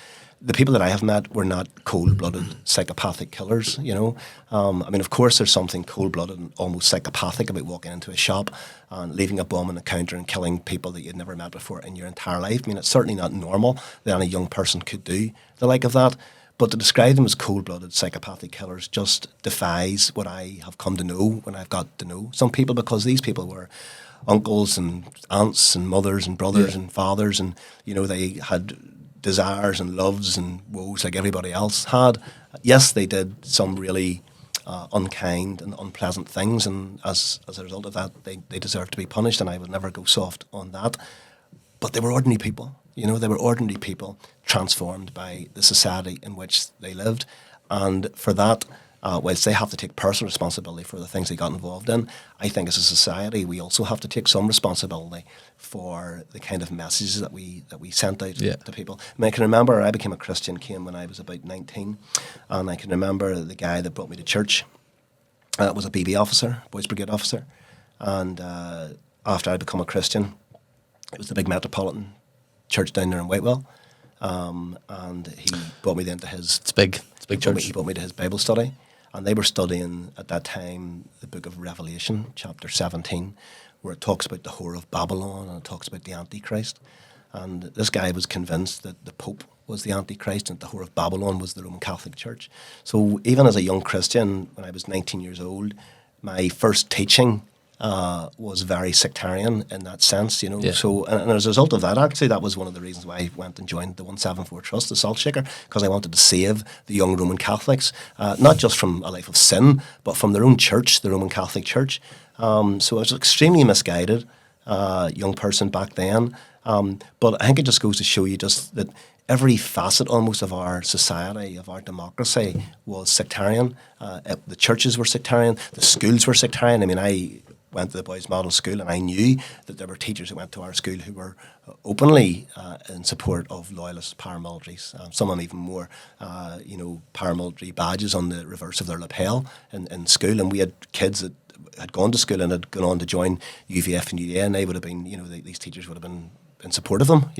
the people that I have met were not cold-blooded psychopathic killers, of course there's something cold-blooded and almost psychopathic about walking into a shop and leaving a bomb on the counter and killing people that you'd never met before in your entire life. I mean, it's certainly not normal that any young person could do the like of that. But to describe them as cold-blooded psychopathic killers just defies what I have come to know when I've got to know some people, because these people were uncles and aunts and mothers and brothers and fathers, and, they had desires and loves and woes like everybody else had. Yes, they did some really unkind and unpleasant things, and as a result of that, they deserve to be punished, and I will never go soft on that. But they were ordinary people. They were ordinary people transformed by the society in which they lived. And for that, whilst they have to take personal responsibility for the things they got involved in, I think as a society we also have to take some responsibility for the kind of messages that we sent out to people. I mean, I can remember I became a Christian, Caine, when I was about 19, and I can remember the guy that brought me to church was a BB officer, Boys Brigade officer, and after I become a Christian, it was the big metropolitan church down there in Whitewell, and he brought me then to his... It's big church. He brought me to his Bible study, and they were studying at that time the book of Revelation, chapter 17, where it talks about the whore of Babylon and it talks about the Antichrist. And this guy was convinced that the Pope was the Antichrist and the whore of Babylon was the Roman Catholic Church. So even as a young Christian, when I was 19 years old, my first teaching was very sectarian in that sense, So, and as a result of that, actually, that was one of the reasons why I went and joined the 174 Trust, the Salt Shaker, because I wanted to save the young Roman Catholics, not just from a life of sin, but from their own church, the Roman Catholic Church. So I was extremely misguided young person back then. But I think it just goes to show you just that every facet almost of our society, of our democracy, was sectarian. The churches were sectarian, the schools were sectarian. I mean, I went to the boys' model school, and I knew that there were teachers who went to our school who were openly in support of loyalist paramilitaries. Some of them even wore, paramilitary badges on the reverse of their lapel in school. And we had kids that had gone to school and had gone on to join UVF and UDA, and they would have been, these teachers would have been in support of them,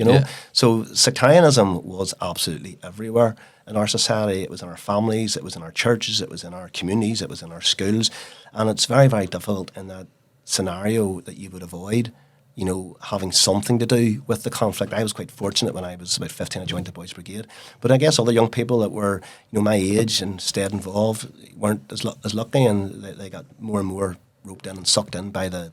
So sectarianism was absolutely everywhere in our society. It was in our families, it was in our churches, it was in our communities, it was in our schools. And it's very, very difficult in that scenario that you would avoid, having something to do with the conflict. I was quite fortunate when I was about 15, I joined the Boys Brigade. But I guess other young people that were, my age and stayed involved weren't as lucky, and they got more and more roped in and sucked in by the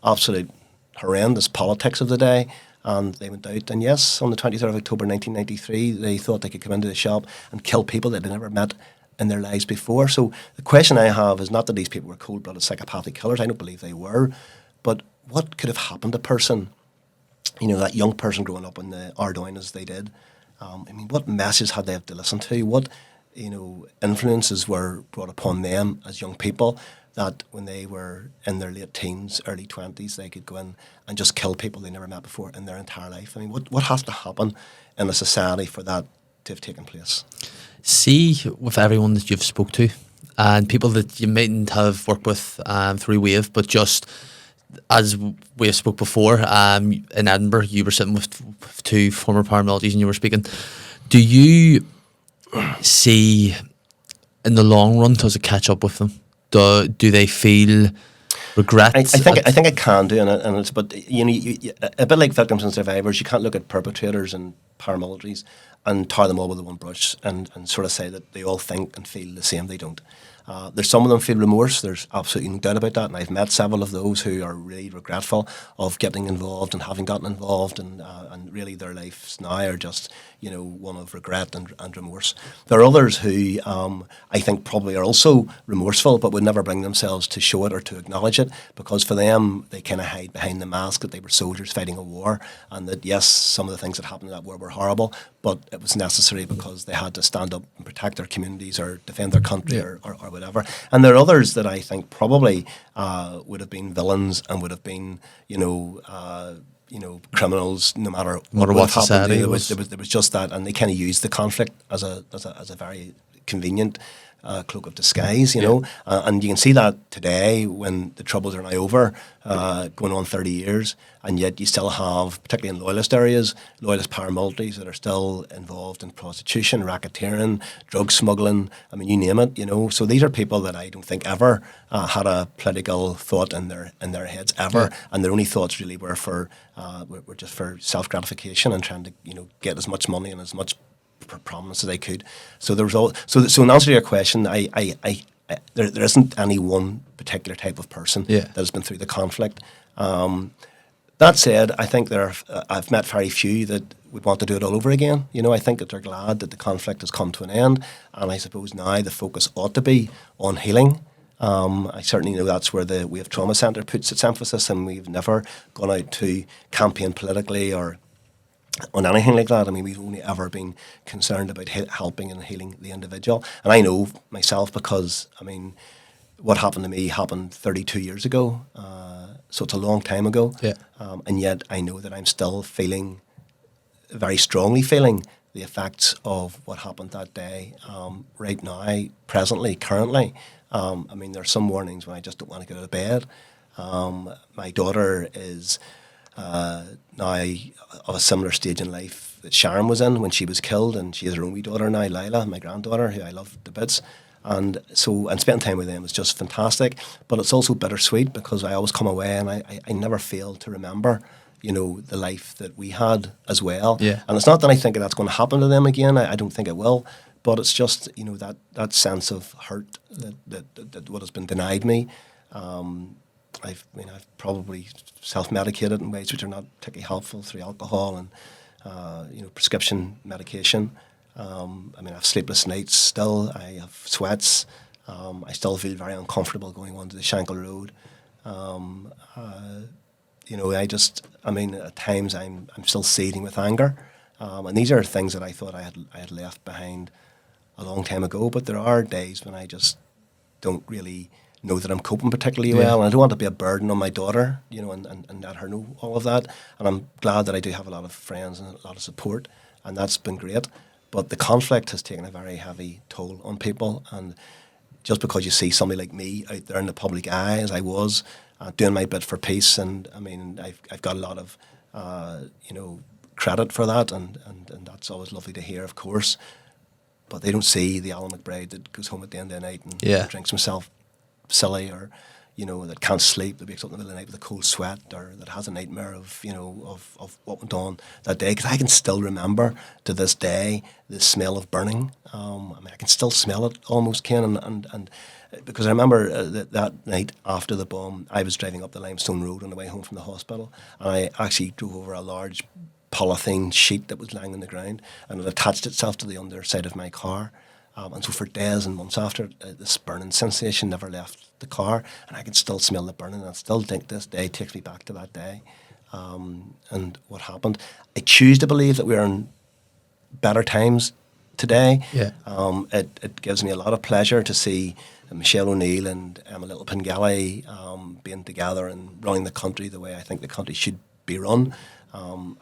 absolute horrendous politics of the day. And they went out, and yes, on the 23rd of October 1993, they thought they could come into the shop and kill people that they'd never met in their lives before. So the question I have is not that these people were cold-blooded psychopathic killers. I don't believe they were. But what could have happened to a person, that young person growing up in the Ardoyne as they did? What messages had they have to listen to? What, influences were brought upon them as young people that when they were in their late teens, early 20s, they could go in and just kill people they never met before in their entire life. I mean, what has to happen in a society for that to have taken place? See, with everyone that you've spoke to and people that you mightn't have worked with through Wave, but just as we have spoke before, in Edinburgh, you were sitting with two former paramilitaries and you were speaking. Do you see, in the long run, does it catch up with them? Do they feel regret? I think it can do, and it's, but a bit like victims and survivors, you can't look at perpetrators and paramilitaries and tar them all with one brush and sort of say that they all think and feel the same. They don't. There's some of them feel remorse. There's absolutely no doubt about that, and I've met several of those who are really regretful of getting involved and having gotten involved, and really their lives now are just one of regret and remorse. There are others who I think probably are also remorseful, but would never bring themselves to show it or to acknowledge it, because for them they kind of hide behind the mask that they were soldiers fighting a war, and that yes, some of the things that happened in that war were horrible, but it was necessary because they had to stand up and protect their communities or defend their country or whatever. And there are others that I think probably would have been villains and would have been, criminals, no matter what happened. There was just that, and they kind of used the conflict as a very convenient cloak of disguise, and you can see that today when the Troubles are now over, going on 30 years, and yet you still have, particularly in loyalist areas, loyalist paramilitaries that are still involved in prostitution, racketeering, drug smuggling, I mean, you name it, so these are people that I don't think ever had a political thought in their heads ever, and their only thoughts really were were just for self-gratification and trying to, get as much money and as much prominence as I could. So there was so in answer to your question, there isn't any one particular type of person that has been through the conflict. That said, I think I've met very few that would want to do it all over again. I think that they're glad that the conflict has come to an end, and I suppose now the focus ought to be on healing. I certainly know that's where the Wave Trauma Centre puts its emphasis, and we've never gone out to campaign politically or on anything like that. I mean, we've only ever been concerned about helping and healing the individual. And I know myself because, I mean, what happened to me happened 32 years ago. So it's a long time ago. Yeah. And yet I know that I'm still very strongly feeling the effects of what happened that day right now, presently, currently. I mean, there are some mornings when I just don't want to get out of bed. My daughter is now of a similar stage in life that Sharon was in when she was killed, and she has her own wee daughter now, Lila, my granddaughter, who I love to bits. And spending time with them is just fantastic, but it's also bittersweet because I always come away and I never fail to remember, the life that we had as well. Yeah. And it's not that I think that's going to happen to them again. I don't think it will, but it's just, that sense of hurt that what has been denied me. I've probably self-medicated in ways which are not particularly helpful through alcohol and prescription medication. I have sleepless nights still. I have sweats. I still feel very uncomfortable going onto the Shankill Road. At times I'm still seething with anger, and these are things that I thought I had left behind a long time ago. But there are days when I just don't really know that I'm coping particularly well, and I don't want to be a burden on my daughter, and let her know all of that. And I'm glad that I do have a lot of friends and a lot of support, and that's been great. But the conflict has taken a very heavy toll on people, and just because you see somebody like me out there in the public eye, as I was, doing my bit for peace, and I mean, I've got a lot of credit for that, and that's always lovely to hear, of course. But they don't see the Alan McBride that goes home at the end of the night and drinks himself silly, or that can't sleep, that wakes up in the middle of the night with a cold sweat, or that has a nightmare of of what went on that day. Because I can still remember to this day the smell of burning. I can still smell it almost, Caine, and because I remember that night after the bomb, I was driving up the Limestone Road on the way home from the hospital, and I actually drove over a large polythene sheet that was lying on the ground, and it attached itself to the underside of my car. And so for days and months after, this burning sensation never left the car, and I can still smell the burning, and I still think this day takes me back to that day and what happened. I choose to believe that we're in better times today. Yeah. It gives me a lot of pleasure to see Michelle O'Neill and Emma Little Pengelly being together and running the country the way I think the country should be run. I'm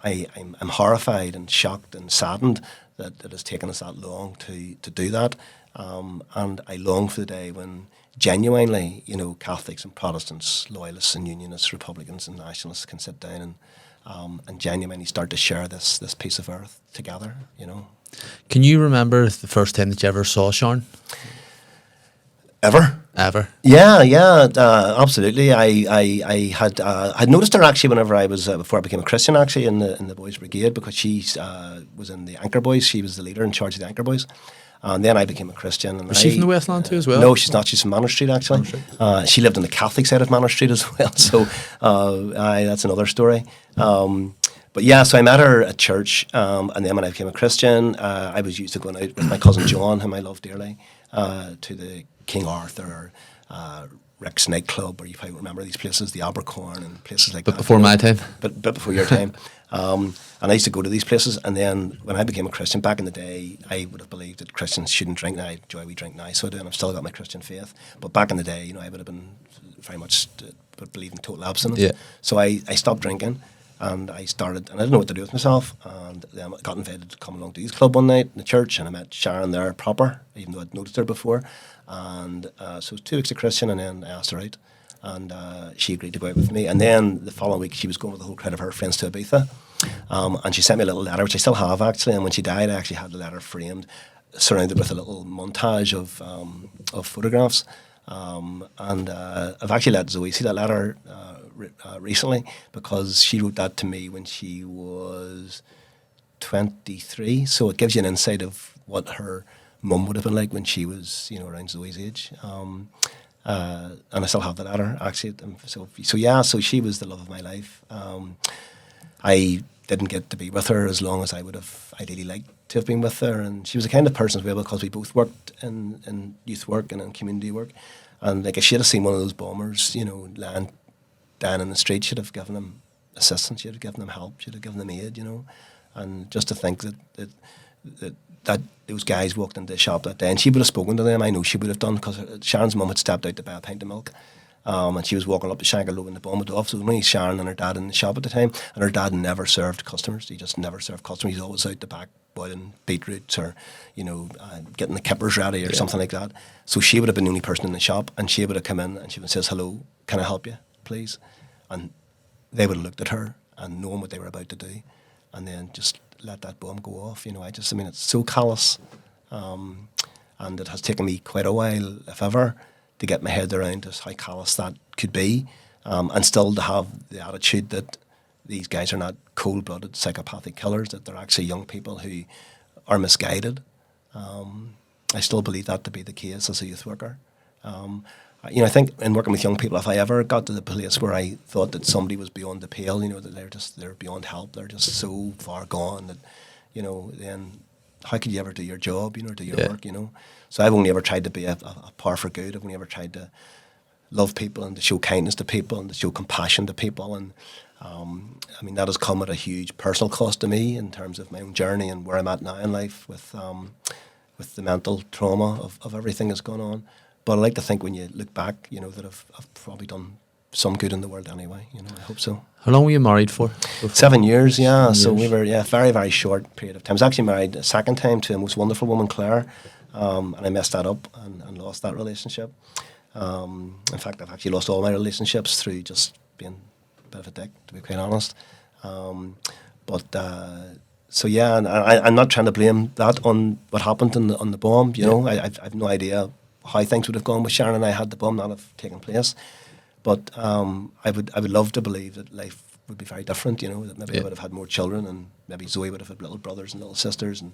horrified and shocked and saddened that it has taken us that long to do that. And I long for the day when genuinely, Catholics and Protestants, loyalists and unionists, Republicans and nationalists can sit down and genuinely start to share this piece of earth together. Can you remember the first time that you ever saw Sharon? Ever? Yeah, absolutely. I had noticed her actually whenever I was before I became a Christian, actually in the Boys Brigade, because she was in the Anchor Boys. She was the leader in charge of the Anchor Boys. And then I became a Christian. And was she from the Westland too as well? No, she's not. She's from Manor Street, actually. She lived on the Catholic side of Manor Street as well. So that's another story. But yeah, so I met her at church, and then when I became a Christian, I was used to going out with my cousin John, whom I love dearly, to the King Arthur, Rick's nightclub, or you probably remember these places, the Abercorn and places like that. But before my time. But before your time. And I used to go to these places, and then when I became a Christian back in the day, I would have believed that Christians shouldn't drink. Now I enjoy we drink now, so I do, and I've still got my Christian faith. But back in the day, I would have been very much believed in total abstinence. Yeah. So I stopped drinking, and I started, and I didn't know what to do with myself, and then I got invited to come along to Youth Club one night in the church, and I met Sharon there proper, even though I'd noticed her before. And so it was 2 weeks of Christian, and then I asked her out, and she agreed to go out with me. And then the following week, she was going with the whole crowd of her friends to Ibiza. And she sent me a little letter, which I still have actually. And when she died, I actually had the letter framed, surrounded with a little montage of photographs. And I've actually let Zoe see that letter recently, because she wrote that to me when she was 23. So it gives you an insight of what her mum would have been like when she was, around Zoe's age. And I still have the letter actually. So she was the love of my life. I didn't get to be with her as long as I would have ideally liked to have been with her, and she was the kind of person as well, because we both worked in youth work and in community work, and like if she had seen one of those bombers, lying down in the street, she'd have given them assistance, she'd have given them help, she'd have given them aid, and just to think that those guys walked into the shop that day, and she would have spoken to them. I know she would have done, because Sharon's mum had stepped out to buy a pint of milk. And she was walking up to Shankill Bomb in the Bomb off. So it was only Sharon and her dad in the shop at the time. And her dad never served customers. He just never served customers. He's always out the back boiling beetroots or, getting the kippers ready or something like that. So she would have been the only person in the shop. And she would have come in and she would say, "Hello, can I help you, please?" And they would have looked at her and known what they were about to do. And then just let that bomb go off. It's so callous. And it has taken me quite a while, if ever, to get my head around just how callous that could be, and still to have the attitude that these guys are not cold-blooded psychopathic killers, that they're actually young people who are misguided. I still believe that to be the case as a youth worker. I think in working with young people, if I ever got to the place where I thought that somebody was beyond the pale, that they're beyond help, they're just so far gone that, then how could you ever do your job, do your work, So I've only ever tried to be a power for good. I've only ever tried to love people and to show kindness to people and to show compassion to people. And that has come at a huge personal cost to me in terms of my own journey and where I'm at now in life with the mental trauma of everything that's gone on. But I like to think when you look back, that I've probably done some good in the world anyway. I hope so. How long were you married for? 7 years, yeah. So we were, very, very short period of time. I was actually married a second time to a most wonderful woman, Claire, and I messed that up and lost that relationship. In fact, I've actually lost all my relationships through just being a bit of a dick, to be quite honest. And I'm not trying to blame that on what happened on the bomb. I've no idea how things would have gone with Sharon and I had the bomb not have taken place. But I would love to believe that life would be very different, that maybe I would have had more children, and maybe Zoe would have had little brothers and little sisters, and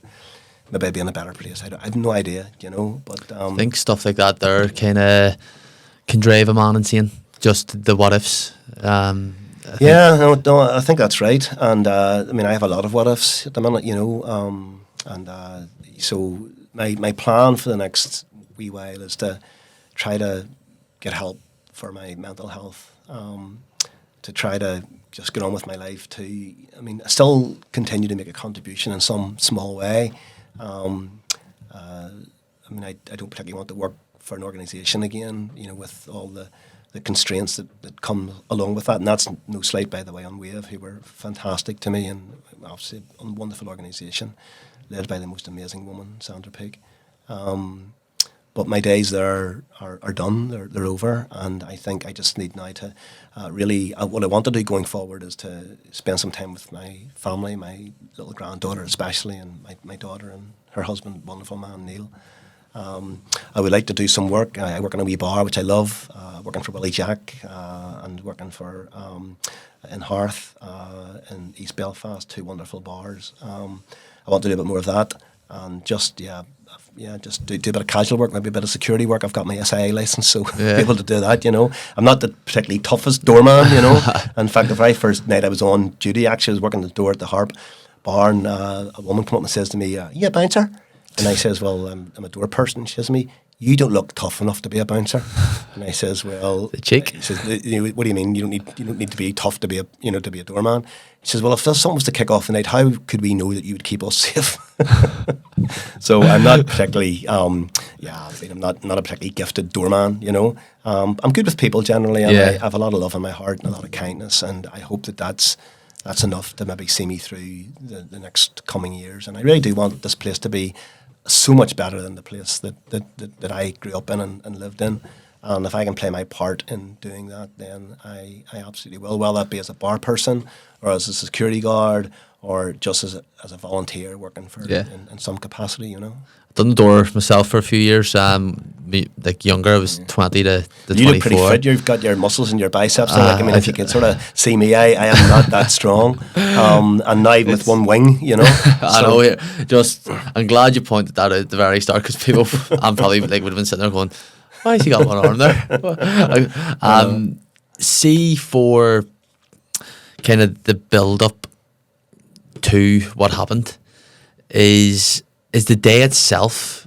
maybe I'd be in a better place. I have no idea, but I think stuff like that there kind of can drive a man insane, just the what ifs. I think that's right. And I have a lot of what ifs at the minute, so my plan for the next wee while is to try to get help for my mental health, to try to just get on with my life, I still continue to make a contribution in some small way, I mean, I don't particularly want to work for an organisation again, with all the constraints that come along with that. And that's no slight, by the way, on Wave, who were fantastic to me, and obviously a wonderful organisation led by the most amazing woman, Sandra Peake. But my days there are done, they're over, and I think I just need now to really, what I want to do going forward is to spend some time with my family, my little granddaughter especially, and my daughter and her husband, wonderful man, Neil. I would like to do some work. I work in a wee bar, which I love, working for Willie Jack and working for in Hearth in East Belfast, 2 wonderful bars. I want to do a bit more of that, and just just do a bit of casual work, maybe a bit of security work. I've got my SIA license, so be able to do that. I'm not the particularly toughest doorman. In fact, the very first night I was on duty, actually, I was working the door at the Harp bar, and a woman came up and says to me, "You a bouncer?" And I says, "Well, I'm a door person." She says to me, "You don't look tough enough to be a bouncer." And I says, "Well," the cheek. He says, "What do you mean? You don't need to be tough to be a doorman." He says, "Well, if there's something was to kick off the night, how could we know that you would keep us safe?" So I'm not particularly, I'm not a particularly gifted doorman. I'm good with people generally, and I have a lot of love in my heart and a lot of kindness, and I hope that's enough to maybe see me through the next coming years. And I really do want this place to be so much better than the place that I grew up in and lived in. And if I can play my part in doing that, then I absolutely will. Whether that be as a bar person or as a security guard or just as a volunteer working for in some capacity, I've done the door myself for a few years. Younger, I was 20 to 24. You look pretty fit. You've got your muscles in your biceps. If you can sort of see me, I am not that strong. And now even with one wing, I know. I'm glad you pointed that out at the very start, because people, I'm probably would have been sitting there going, "Why has he got one arm there?" See, for kind of the build up to what happened, is the day itself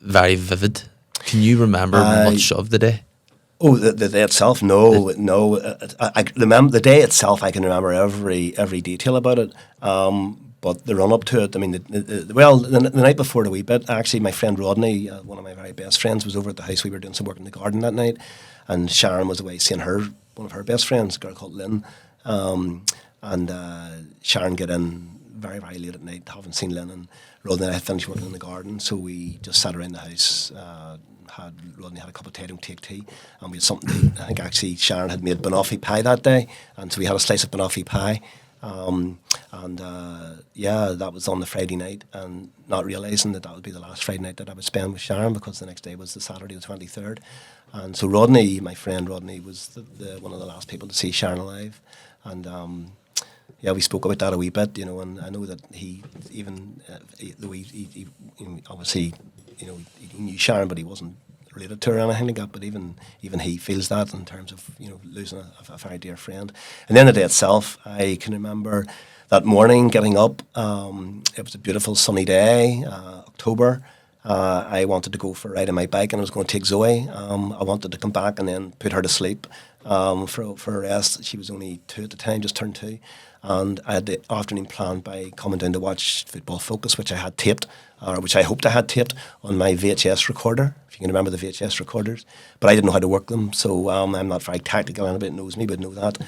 very vivid? Can you remember much of the day? Oh, the day itself? No. I remember the day itself. I can remember every detail about it. But the run up to it, I mean, the night before the wee bit, actually, my friend Rodney, one of my very best friends, was over at the house. We were doing some work in the garden that night, and Sharon was away seeing one of her best friends, a girl called Lynn. And Sharon got in very, very late at night, haven't seen Lynn, and Rodney and I finished working in the garden, so we just sat around the house. Rodney had a cup of tea, don't take tea, and we had something to eat. I think actually Sharon had made banoffee pie that day, and so we had a slice of banoffee pie. That was on the Friday night, and not realising that would be the last Friday night that I would spend with Sharon, because the next day was the Saturday the 23rd. And so Rodney, my friend Rodney, was one of the last people to see Sharon alive. And we spoke about that a wee bit, and I know that he obviously, he knew Sharon, but he wasn't related to her or anything like that. But even he feels that in terms of losing a very dear friend. And then the day itself, I can remember that morning getting up. It was a beautiful sunny day, October. I wanted to go for a ride on my bike, and I was going to take Zoe. I wanted to come back and then put her to sleep for a rest. She was only 2 at the time, just turned 2. And I had the afternoon planned by coming down to watch Football Focus, which I had taped, or which I hoped I had taped on my VHS recorder, if you can remember the VHS recorders. But I didn't know how to work them, so I'm not very tactical. Anybody that knows me would know that.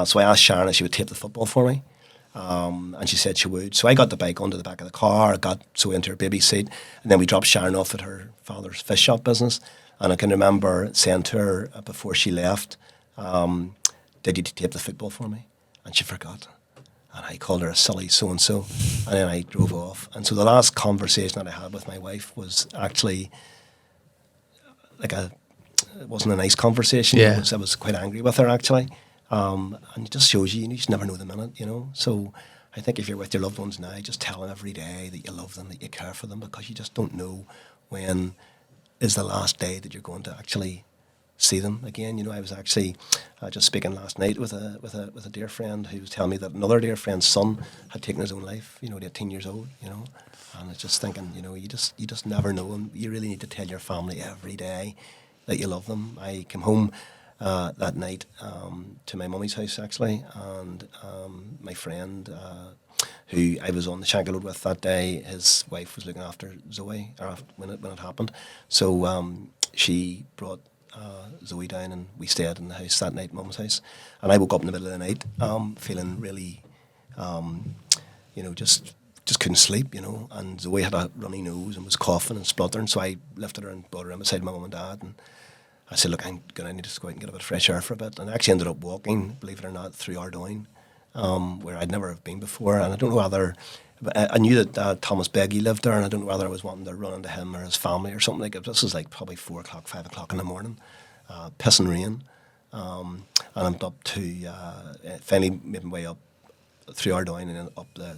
So I asked Sharon if she would tape the football for me. And she said she would. So I got the bike onto the back of the car, I got Zoe into her baby seat, and then we dropped Sharon off at her father's fish shop business. And I can remember saying to her before she left, "Did you tape the football for me?" And she forgot. And I called her a silly so-and-so, and then I drove off. And so the last conversation that I had with my wife was actually it wasn't a nice conversation. Yeah. I was quite angry with her, actually. And it just shows you just never know the minute, So I think if you're with your loved ones now, just tell them every day that you love them, that you care for them, because you just don't know when is the last day that you're going to actually see them again. I was actually just speaking last night with a dear friend who was telling me that another dear friend's son had taken his own life, at 18 years old, and I was just thinking, you just never know, and you really need to tell your family every day that you love them. I came home that night to my mummy's house actually, and my friend who I was on the Shankill Road with that day, his wife was looking after Zoe when it happened. So she brought Zoe down and we stayed in the house that night, Mum's house. And I woke up in the middle of the night feeling really, just couldn't sleep, and Zoe had a runny nose and was coughing and spluttering. So I lifted her and brought her in beside my mum and dad, and I said, look, I'm going to need to go out and get a bit of fresh air for a bit. And I actually ended up walking, believe it or not, through Ardoyne, where I'd never have been before. And I don't know whether, I knew that Thomas Beggy lived there, and I don't know whether I was wanting to run into him or his family or something like that. This was like probably 4 o'clock, 5 o'clock in the morning, pissing rain. And I'm up to, finally made my way up through Ardoyne and then up the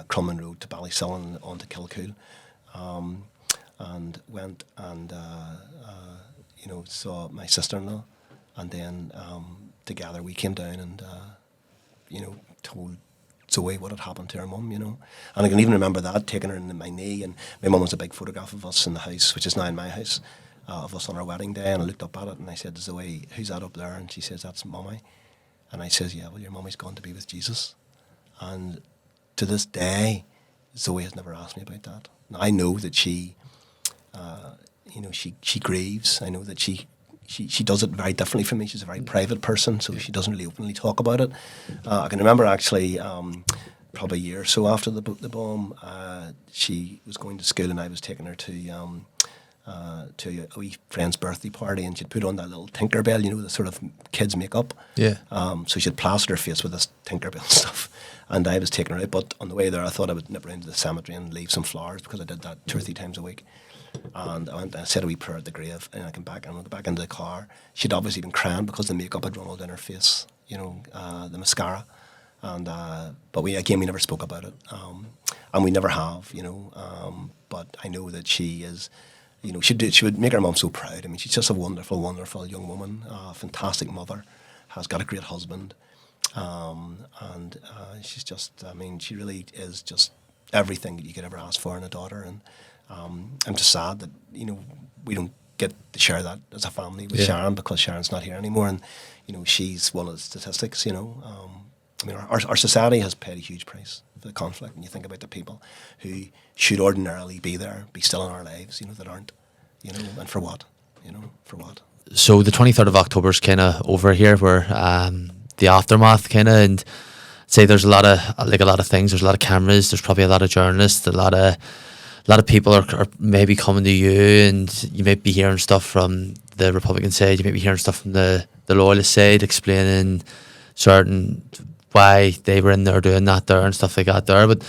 Crumlin Road to Ballysillin and on to Kilcool. And went and, saw my sister-in-law. And then together we came down and, told Zoe what had happened to her mum, And I can even remember that, taking her in my knee. And my mum was a big photograph of us in the house, which is now in my house, of us on our wedding day. And I looked up at it and I said to Zoe, who's that up there? And she says, that's Mummy. And I says, yeah, well, your mummy's gone to be with Jesus. And to this day, Zoe has never asked me about that. Now, I know that she grieves. I know that she does it very differently from me. She's a very private person, so she doesn't really openly talk about it. I can remember actually, probably a year or so after the bomb, she was going to school and I was taking her to a wee friend's birthday party, and she'd put on that little Tinkerbell, the sort of kids makeup. Yeah. So she'd plastered her face with this Tinkerbell stuff, and I was taking her out. But on the way there, I thought I would nip around to the cemetery and leave some flowers, because I did that 2 or 3 times a week. And I went and said a wee prayer at the grave, and I came back and went back into the car. She'd obviously been crying because the makeup had run all down her face, the mascara. And but we never spoke about it, and we never have, But I know that she is. She would make her mum so proud. I mean, she's just a wonderful, wonderful young woman, fantastic mother, has got a great husband, and she's just, she really is just everything that you could ever ask for in a daughter. And I'm just sad that, we don't get to share that as a family with Sharon, because Sharon's not here anymore, and, she's one of the statistics, our society has paid a huge price for the conflict, and you think about the people who should ordinarily be there, be still in our lives, that aren't, and for what, So the 23rd of October is kind of over here, where the aftermath kind of, and say there's a lot of things, there's a lot of cameras, there's probably a lot of journalists, a lot of people are maybe coming to you, and you might be hearing stuff from the Republican side, you might be hearing stuff from the Loyalist side, explaining certain why they were in there doing that there and stuff like that there. But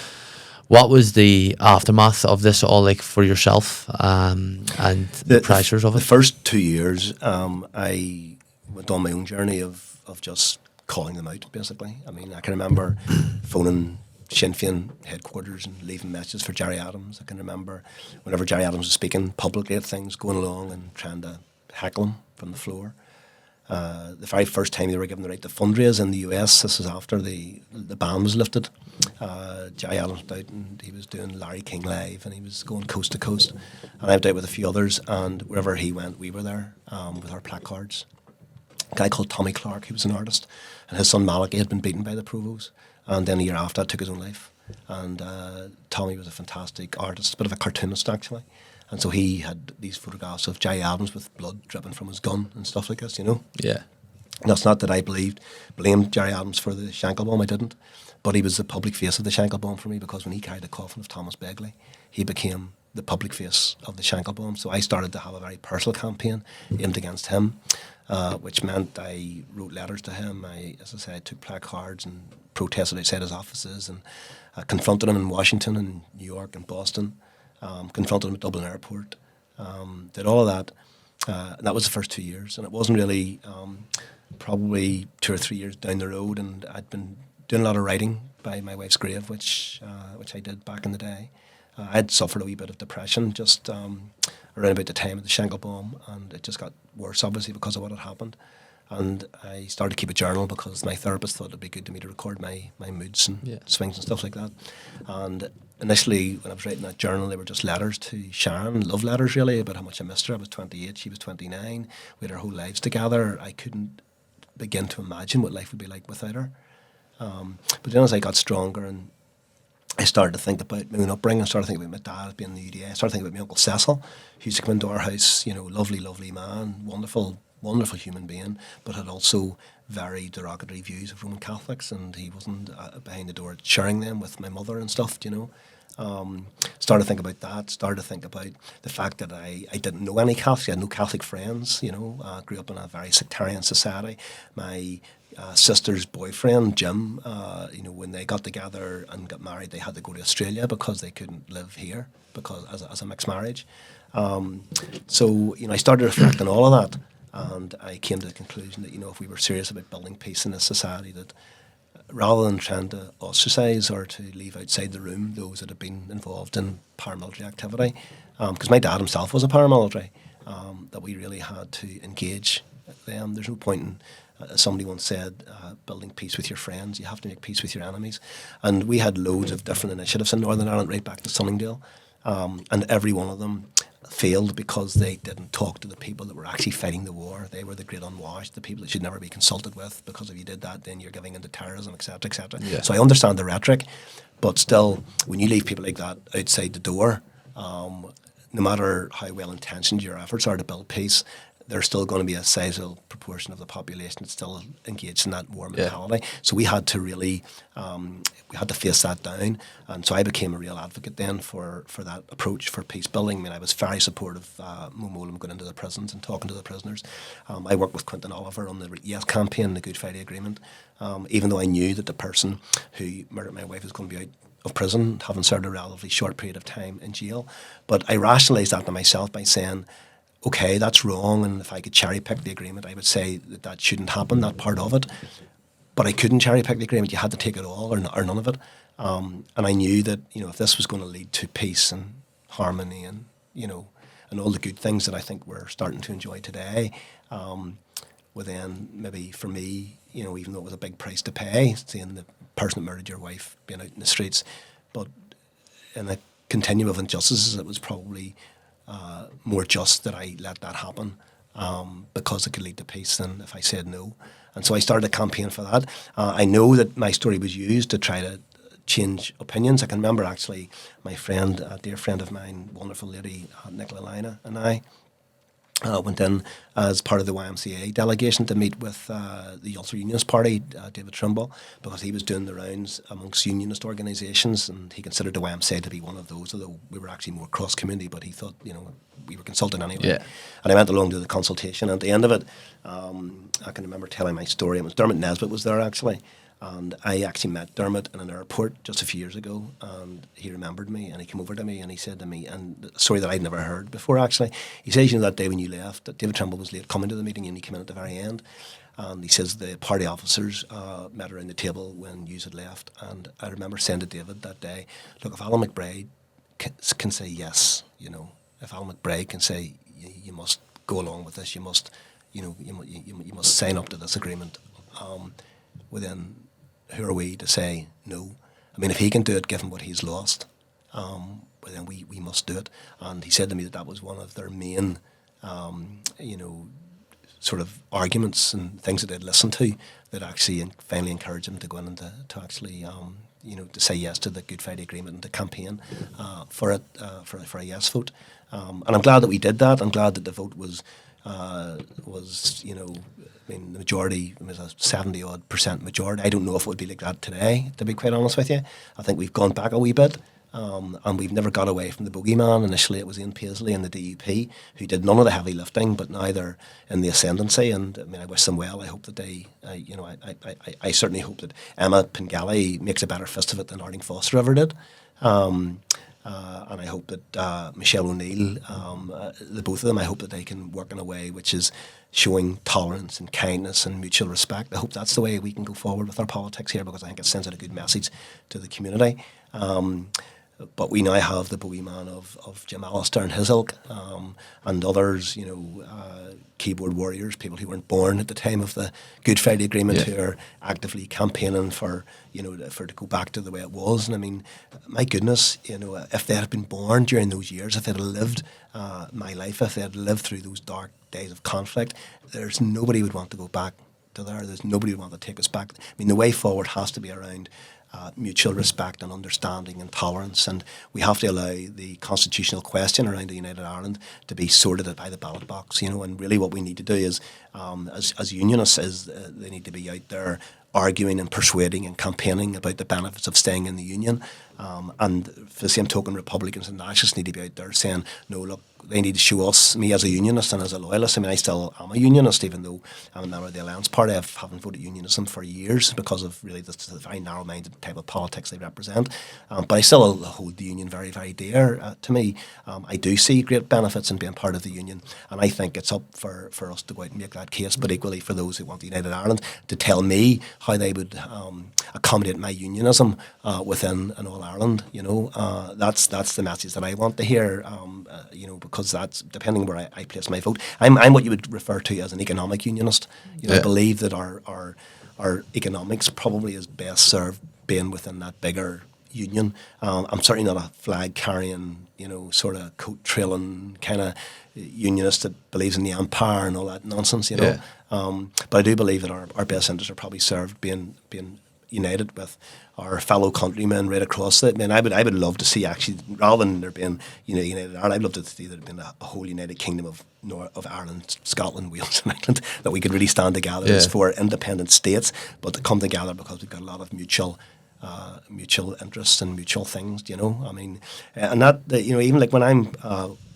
what was the aftermath of this all like for yourself, and the pressures of it? The first 2 years, I went on my own journey of just calling them out, basically. I can remember phoning Sinn Féin headquarters and leaving messages for Gerry Adams. I can remember whenever Gerry Adams was speaking publicly at things, going along and trying to heckle him from the floor. The very first time they were given the right to fundraise in the US, this was after the ban was lifted, Gerry Adams went out and he was doing Larry King Live, and he was going coast to coast. And I went out with a few others, and wherever he went, we were there with our placards. A guy called Tommy Clark, he was an artist, and his son Malachi had been beaten by the Provost, and then a year after took his own life. And Tommy was a fantastic artist, a bit of a cartoonist actually. And so he had these photographs of Gerry Adams with blood dripping from his gun and stuff like this, Yeah. And that's not that I blamed Gerry Adams for the Shankill Bomb, I didn't. But he was the public face of the Shankill Bomb for me, because when he carried the coffin of Thomas Begley, he became the public face of the Shankill Bomb. So I started to have a very personal campaign aimed against him, which meant I wrote letters to him. I took placards and protested outside his offices, and confronted him in Washington and New York and Boston. Confronted him at Dublin Airport, did all of that. And that was the first 2 years, and it wasn't really probably 2 or 3 years down the road, and I'd been doing a lot of writing by my wife's grave, which I did back in the day. I'd suffered a wee bit of depression just around about the time of the Shankill Bomb, and it just got worse, obviously, because of what had happened. And I started to keep a journal because my therapist thought it'd be good to me to record my moods and swings and stuff like that. And initially, when I was writing that journal, they were just letters to Sharon, love letters really, about how much I missed her. I was 28, she was 29. We had our whole lives together. I couldn't begin to imagine what life would be like without her. But then as I got stronger and I started to think about my own upbringing, I started thinking about my dad being in the UDA, I started thinking about my Uncle Cecil, who used to come into our house, lovely, lovely man, wonderful, wonderful human being, but had also very derogatory views of Roman Catholics, and he wasn't behind the door sharing them with my mother and stuff, Started to think about that, started to think about the fact that I didn't know any Catholics, I had no Catholic friends, grew up in a very sectarian society. My sister's boyfriend, Jim, when they got together and got married, they had to go to Australia because they couldn't live here because as a mixed marriage. So I started reflecting all of that, and I came to the conclusion that, if we were serious about building peace in this society, that rather than trying to ostracize or to leave outside the room those that have been involved in paramilitary activity, because my dad himself was a paramilitary, that we really had to engage them. There's no point in, as somebody once said, building peace with your friends. You have to make peace with your enemies. And we had loads of different initiatives in Northern Ireland, right back to Sunningdale, and every one of them failed because they didn't talk to the people that were actually fighting the war. They were the great unwashed, the people that should never be consulted with, because if you did that, then you're giving into terrorism, etc., etc. Yeah. So I understand the rhetoric, but still, when you leave people like that outside the door, no matter how well-intentioned your efforts are to build peace, there's still going to be a sizable proportion of the population that's still engaged in that war mentality. Yeah. So we had to really, we had to face that down. And so I became a real advocate then for that approach for peace building. I mean, I was very supportive of Mo Mowlam going into the prisons and talking to the prisoners. I worked with Quentin Oliver on the Yes campaign, the Good Friday Agreement, even though I knew that the person who murdered my wife was going to be out of prison, having served a relatively short period of time in jail. But I rationalised that to myself by saying, okay, that's wrong, and if I could cherry pick the agreement, I would say that shouldn't happen, that part of it. But I couldn't cherry pick the agreement. You had to take it all or none of it. And I knew that, if this was going to lead to peace and harmony and, and all the good things that I think we're starting to enjoy today, well then maybe for me, even though it was a big price to pay, seeing the person that murdered your wife being out in the streets, but in a continuum of injustices, it was probably more just that I let that happen because it could lead to peace than if I said no. And so I started a campaign for that. I know that my story was used to try to change opinions. I can remember actually my friend, a dear friend of mine, wonderful lady, Nicola Lina, and I went in as part of the YMCA delegation to meet with the Ulster Unionist Party, David Trimble, because he was doing the rounds amongst unionist organisations, and he considered the YMCA to be one of those, although we were actually more cross-community, but he thought, we were consulting anyway. Yeah. And I went along to the consultation, and at the end of it, I can remember telling my story. It was Dermot Nesbitt was there, actually. And I actually met Dermot in an airport just a few years ago, and he remembered me, and he came over to me and he said to me, and a story that I'd never heard before actually, he says, that day when you left, that David Trimble was late coming to the meeting and he came in at the very end, and he says the party officers met around the table when you had left, and I remember saying to David that day, look, if Alan McBride can say yes, if Alan McBride can say you must go along with this, you must, you must sign up to this agreement, within who are we to say no? I mean, if he can do it, given what he's lost, then we must do it. And he said to me that was one of their main, sort of arguments and things that they'd listened to that actually finally encouraged him to go in and to actually, to say yes to the Good Friday Agreement and to campaign for it, for a yes vote. And I'm glad that we did that. I'm glad that the vote was the majority, it was a 70-odd% majority. I don't know if it would be like that today, to be quite honest with you. I think we've gone back a wee bit, and we've never got away from the bogeyman. Initially, it was Ian Paisley and the DUP, who did none of the heavy lifting, but now they're in the ascendancy, and I mean, I wish them well. I hope that they, I certainly hope that Emma Pengelly makes a better fist of it than Arlene Foster ever did. And I hope that Michelle O'Neill, the both of them, I hope that they can work in a way which is showing tolerance and kindness and mutual respect. I hope that's the way we can go forward with our politics here, because I think it sends out a good message to the community. But we now have the bogeyman of Jim Allister and his ilk, and others, keyboard warriors, people who weren't born at the time of the Good Friday Agreement, who are actively campaigning for, for it to go back to the way it was. And I mean, my goodness, if they had been born during those years, if they had lived my life, if they had lived through those dark days of conflict, there's nobody would want to go back to there. There's nobody who would want to take us back. I mean, the way forward has to be around mutual respect and understanding and tolerance, and we have to allow the constitutional question around the United Ireland to be sorted out by the ballot box, and really what we need to do is, as unionists, is they need to be out there arguing and persuading and campaigning about the benefits of staying in the union, and for the same token, Republicans and nationalists need to be out there saying, no, look, they need to show us, me as a unionist and as a loyalist. I mean, I still am a unionist, even though I'm a member of the Alliance Party. I haven't voted unionism for years because of really the very narrow-minded type of politics they represent. But I still hold the union very, very dear to me. I do see great benefits in being part of the union, and I think it's up for us to go out and make that case, but equally for those who want the United Ireland to tell me how they would accommodate my unionism within an All-Ireland. That's the message that I want to hear, because that's depending where I place my vote. I'm what you would refer to as an economic unionist. I believe that our economics probably is best served being within that bigger union. I'm certainly not a flag carrying, sort of coat trailing kind of unionist that believes in the empire and all that nonsense. But I do believe that our best interests are probably served being united with our fellow countrymen right across it. I mean, I would love to see, actually, rather than there being United Ireland, I'd love to see there been a whole United Kingdom of Ireland, Scotland, Wales and England, that we could really stand together as four independent states, but to come together because we've got a lot of mutual interests and mutual things, I mean, and that, even like when I'm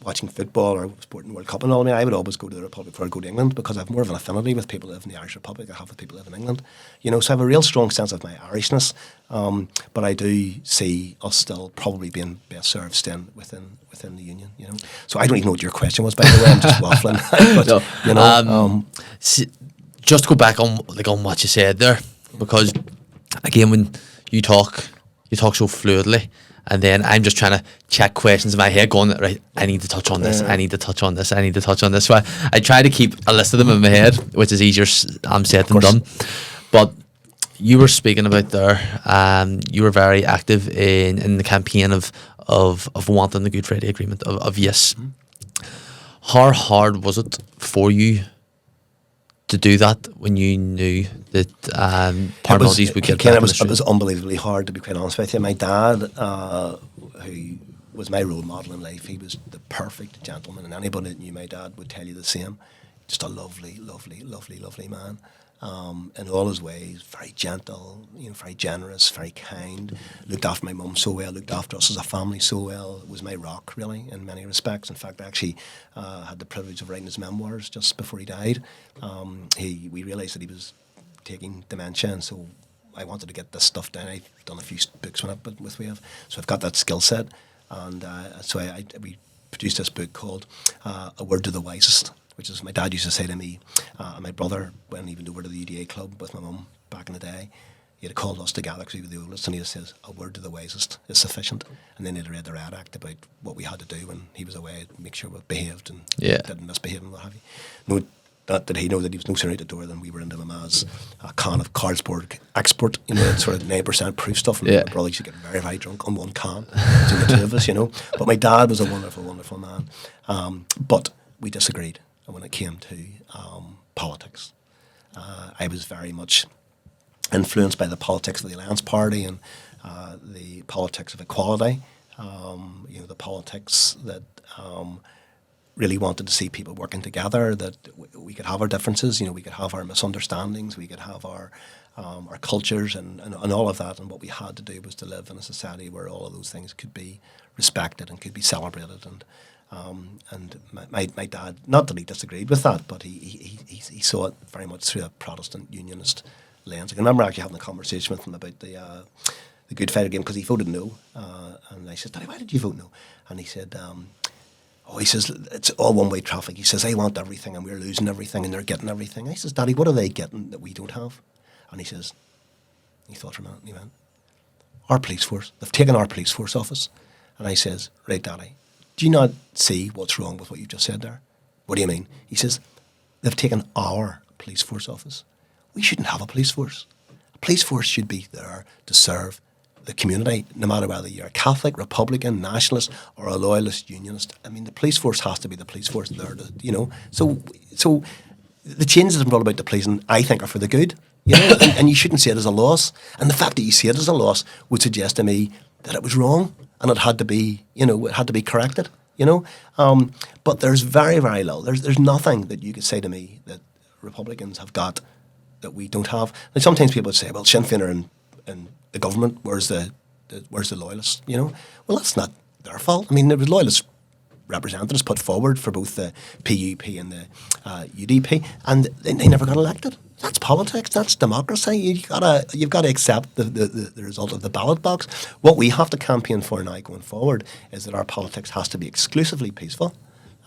watching football or sporting World Cup and all, I mean, I would always go to the Republic before I go to England because I have more of an affinity with people who live in the Irish Republic than I have with people who live in England, so I have a real strong sense of my Irishness, but I do see us still probably being best served staying within the union, So I don't even know what your question was, by the way. I'm just waffling. But, just to go back on what you said there, because again, when you talk so fluidly, and then I'm just trying to check questions in my head going, right, I need to touch on this, I need to touch on this, I need to touch on this. So I try to keep a list of them in my head, which is easier said than done. But you were speaking about there, you were very active in the campaign of wanting the Good Friday Agreement, of yes. How hard was it for you to do that when you knew that parties would get it was unbelievably hard, to be quite honest with you. My dad, who was my role model in life, he was the perfect gentleman, and anybody that knew my dad would tell you the same. Just a lovely, lovely, lovely, lovely man. In all his ways, very gentle, very generous, very kind, looked after my mum so well, looked after us as a family so well. It was my rock, really, in many respects. In fact, I actually had the privilege of writing his memoirs just before he died. We realised that he was taking dementia, and so I wanted to get this stuff down. I've done a few books with we have, so I've got that skill set, and so we produced this book called A Word to the Wisest, which is, my dad used to say to me, and my brother, when he went over to the UDA club with my mum back in the day, he'd have called us together because he was the oldest, and he says, a word to the wisest is sufficient. And then he'd read the Red Act about what we had to do when he was away, to make sure we behaved and didn't misbehave and what have you. No, not that he know that he was no sooner out the door than we were into him as a can of cardboard export, sort of 9% proof stuff. And my brother used to get very, very drunk on one can, between the two of us, But my dad was a wonderful, wonderful man. But we disagreed when it came to politics. I was very much influenced by the politics of the Alliance Party and the politics of equality, the politics that really wanted to see people working together, that we could have our differences, we could have our misunderstandings, we could have our cultures and all of that, and what we had to do was to live in a society where all of those things could be respected and could be celebrated. And my dad, not that he disagreed with that, but he saw it very much through a Protestant unionist lens. I can remember actually having a conversation with him about the Good Friday game, because he voted no, and I said, Daddy, why did you vote no? And he said, he says, it's all one-way traffic. He says, they want everything and we're losing everything and they're getting everything. I says, Daddy, what are they getting that we don't have? And he says, he thought for a minute and he went, our police force. They've taken our police force off us. And I says, right, Daddy, do you not see what's wrong with what you just said there? What do you mean? He says, they've taken our police force office. We shouldn't have a police force. A police force should be there to serve the community, no matter whether you're a Catholic, Republican, nationalist, or a loyalist, unionist. I mean, the police force has to be the police force there, So the changes brought about the policing, I think, are for the good, and you shouldn't see it as a loss. And the fact that you see it as a loss would suggest to me that it was wrong and it had to be, it had to be corrected, But there's very, very little. There's nothing that you could say to me that Republicans have got that we don't have. And sometimes people would say, well, Sinn Féin are in the government, where's the loyalists, Well, that's not their fault. I mean, there was loyalist representatives put forward for both the PUP and the UDP, and they never got elected. That's politics. That's democracy. You've got to accept the result of the ballot box. What we have to campaign for now going forward is that our politics has to be exclusively peaceful.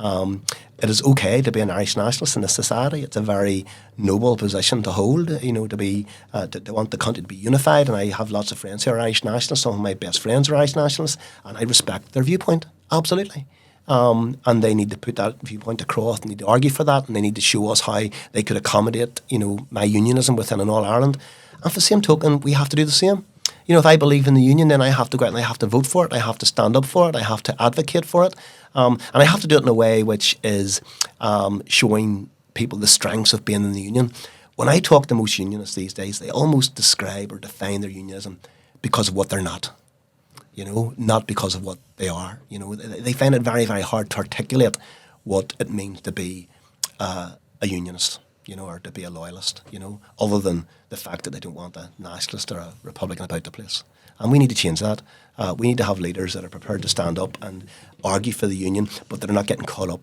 It is okay to be an Irish nationalist in this society. It's a very noble position to hold, to be to want the country to be unified. And I have lots of friends who are Irish nationalists. Some of my best friends are Irish nationalists, and I respect their viewpoint absolutely. And they need to put that viewpoint across. They need to argue for that, and they need to show us how they could accommodate, my unionism within an All Ireland. And for the same token, we have to do the same. If I believe in the union, then I have to go out and I have to vote for it. I have to stand up for it. I have to advocate for it. And I have to do it in a way which is showing people the strengths of being in the union. When I talk to most unionists these days, they almost describe or define their unionism because of what they're not. Not because of what they are. They find it very, very hard to articulate what it means to be a unionist, or to be a loyalist, other than the fact that they don't want a nationalist or a Republican about the place. And we need to change that. We need to have leaders that are prepared to stand up and argue for the union, but they're not getting caught up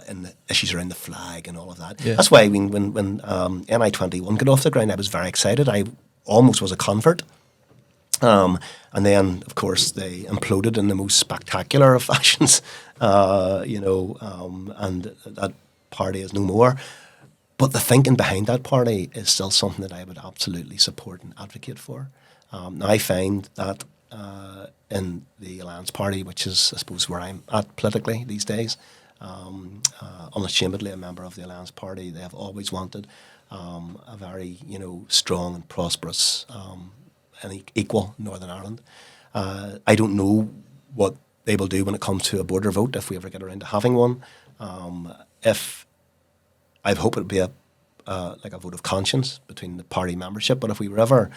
in the issues around the flag and all of that. Yeah. That's why when NI21 got off the ground, I was very excited. I almost was a convert. And then, of course, they imploded in the most spectacular of fashions, and that party is no more. But the thinking behind that party is still something that I would absolutely support and advocate for. Now, I find that in the Alliance Party, which is, I suppose, where I'm at politically these days, unashamedly a member of the Alliance Party, they have always wanted a very, strong and prosperous and equal Northern Ireland. I don't know what they will do when it comes to a border vote, if we ever get around to having one. I hope it'd be a vote of conscience between the party membership. But if we were ever,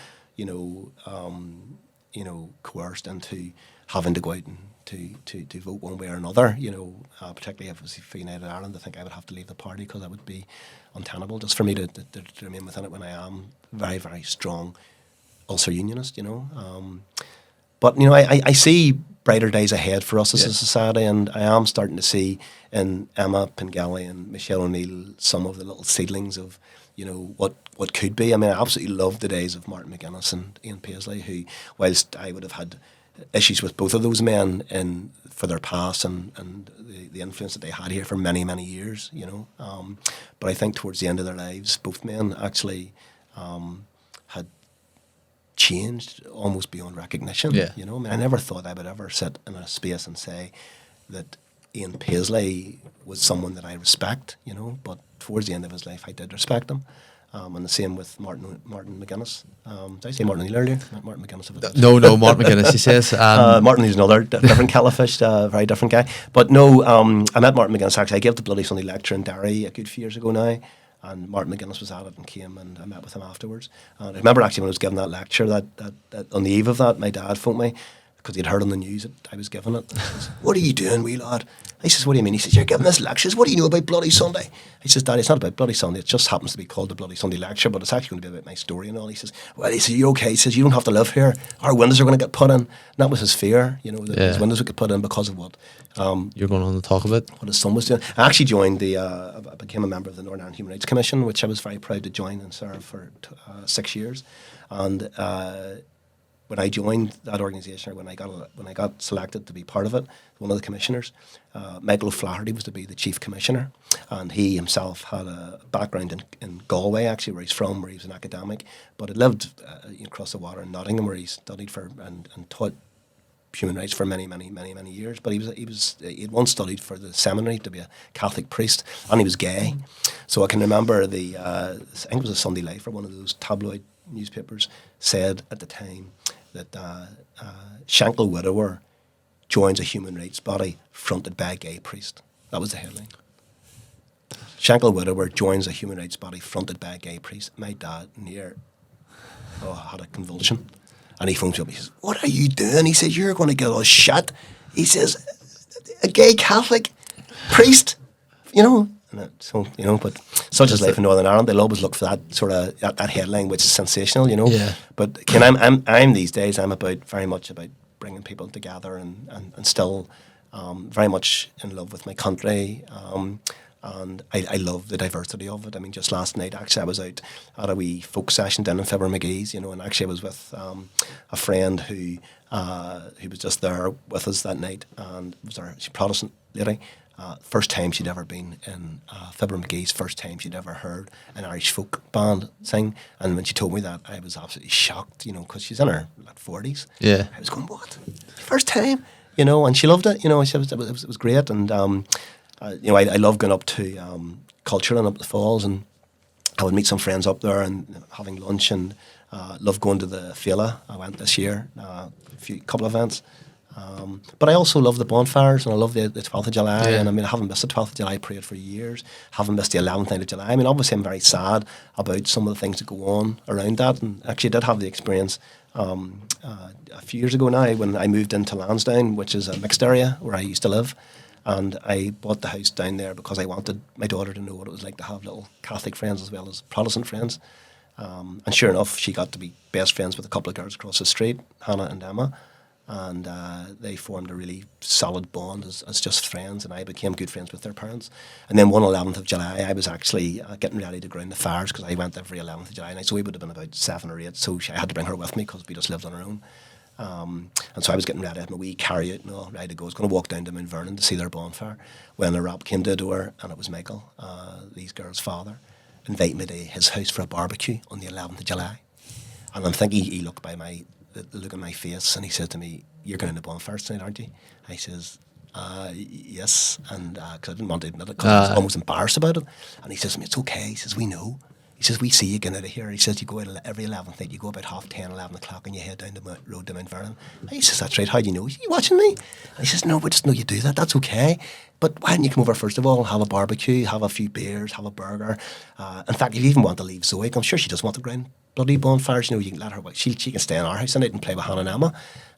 coerced into having to go out and to vote one way or another, particularly if it was for United Ireland, I think I would have to leave the party because that would be untenable just for me to remain within it when I am very, very strong Ulster Unionist, But, I see brighter days ahead for us as a society, and I am starting to see in Emma Pengelly and Michelle O'Neill some of the little seedlings of, what could be. I mean, I absolutely love the days of Martin McGuinness and Ian Paisley, who, whilst I would have had issues with both of those men for their past and the influence that they had here for many, many years, but I think towards the end of their lives, both men actually had changed almost beyond recognition. Yeah. I mean, I never thought I would ever sit in a space and say that Ian Paisley was someone that I respect, but towards the end of his life I did respect him. And the same with Martin McGuinness. Did I say Martin O'Neill earlier? Martin McGuinness. No, Martin McGuinness, he says. Martin is another different califish, very different guy. But no, I met Martin McGuinness actually. I gave the Bloody Sunday lecture in Derry a good few years ago now. And Martin McGuinness was at it and came, and I met with him afterwards. And I remember actually when I was giving that lecture, that on the eve of that, my dad phoned me because he'd heard on the news that I was giving it. He says, "What are you doing, wee lad?" I says, "What do you mean?" He says, "You're giving this lecture. What do you know about Bloody Sunday?" He says, "Daddy, it's not about Bloody Sunday. It just happens to be called the Bloody Sunday lecture, but it's actually going to be about my story and all." He says, "Well," he says, "you okay?" He says, "You don't have to live here. Our windows are going to get put in." And that was his fear, that his windows would get put in because of what you're going on to talk about. What his son was doing. I actually joined I became a member of the Northern Ireland Human Rights Commission, which I was very proud to join and serve for 6 years. And when I joined that organisation, or when I got selected to be part of it, one of the commissioners, Michael O'Flaherty, was to be the chief commissioner, and he himself had a background in Galway, actually, where he's from, where he was an academic, but had lived across the water in Nottingham, where he studied for and taught human rights for many years. But he'd once studied for the seminary to be a Catholic priest, and he was gay. So I can remember I think it was a Sunday Life or one of those tabloid newspapers said at the time that Shankill widower joins a human rights body fronted by a gay priest. That was the headline. Shankill widower joins a human rights body fronted by a gay priest. My dad had a convulsion. And he phones me up. He says, "What are you doing?" He says, "You're going to get all shot." He says, "A gay Catholic priest," But such is life in Northern Ireland. They'll always look for that sort of that headline, which is sensational, Yeah. But I'm these days. I'm very much about bringing people together and still very much in love with my country. And I love the diversity of it. I mean, just last night, actually, I was out at a wee folk session down in Fibber McGee's, and actually I was with a friend who was just there with us that night, and it was she's a Protestant lady. First time she'd ever been in Fibber McGee's, first time she'd ever heard an Irish folk band sing. And when she told me that, I was absolutely shocked, because she's in her 40s. Yeah. I was going, what? First time? And she loved it, it was great. And I love going up to Culture and up the Falls, and I would meet some friends up there and having lunch, and love going to the Fela. I went this year, couple of events. But I also love the bonfires, and I love the 12th of July. Yeah. And I mean, I haven't missed the 12th of July parade for years. Haven't missed the 11th night of July. I mean, obviously, I'm very sad about some of the things that go on around that. And actually, I did have the experience a few years ago now when I moved into Lansdowne, which is a mixed area where I used to live. And I bought the house down there because I wanted my daughter to know what it was like to have little Catholic friends as well as Protestant friends. And sure enough, she got to be best friends with a couple of girls across the street, Hannah and Emma. And they formed a really solid bond as just friends, and I became good friends with their parents. And then one 11th of July, I was actually getting ready to ground the fires because I went every 11th of July night, so we would have been about 7 or 8, so I had to bring her with me because we just lived on our own. And so I was getting ready, I had my wee carry-out and all ready to go. I was going to walk down to Mount Vernon to see their bonfire when a rap came to the door, and it was Michael, these girls' father, invited me to his house for a barbecue on the 11th of July. And I'm thinking he looked by the look on my face, and he said to me, "You're going to the bonfire tonight, aren't you?" I says, "Yes," and because I didn't want to admit it, because I was almost embarrassed about it. And he says to me, "It's okay." He says, "We know." He says, "We see you getting out of here." He says, "You go out every 11th night, you go about 10:30, 11 o'clock, and you head down the road to Mount Vernon." And he says, "That's right, how do you know? Are you watching me?" And he says, "No, we just know you do that, that's okay. But why don't you come over first of all, have a barbecue, have a few beers, have a burger. In fact, if you even want to leave Zoe, I'm sure she doesn't want to ground bloody bonfires, you can let her, she can stay in our house tonight and play with Hannah and Emma."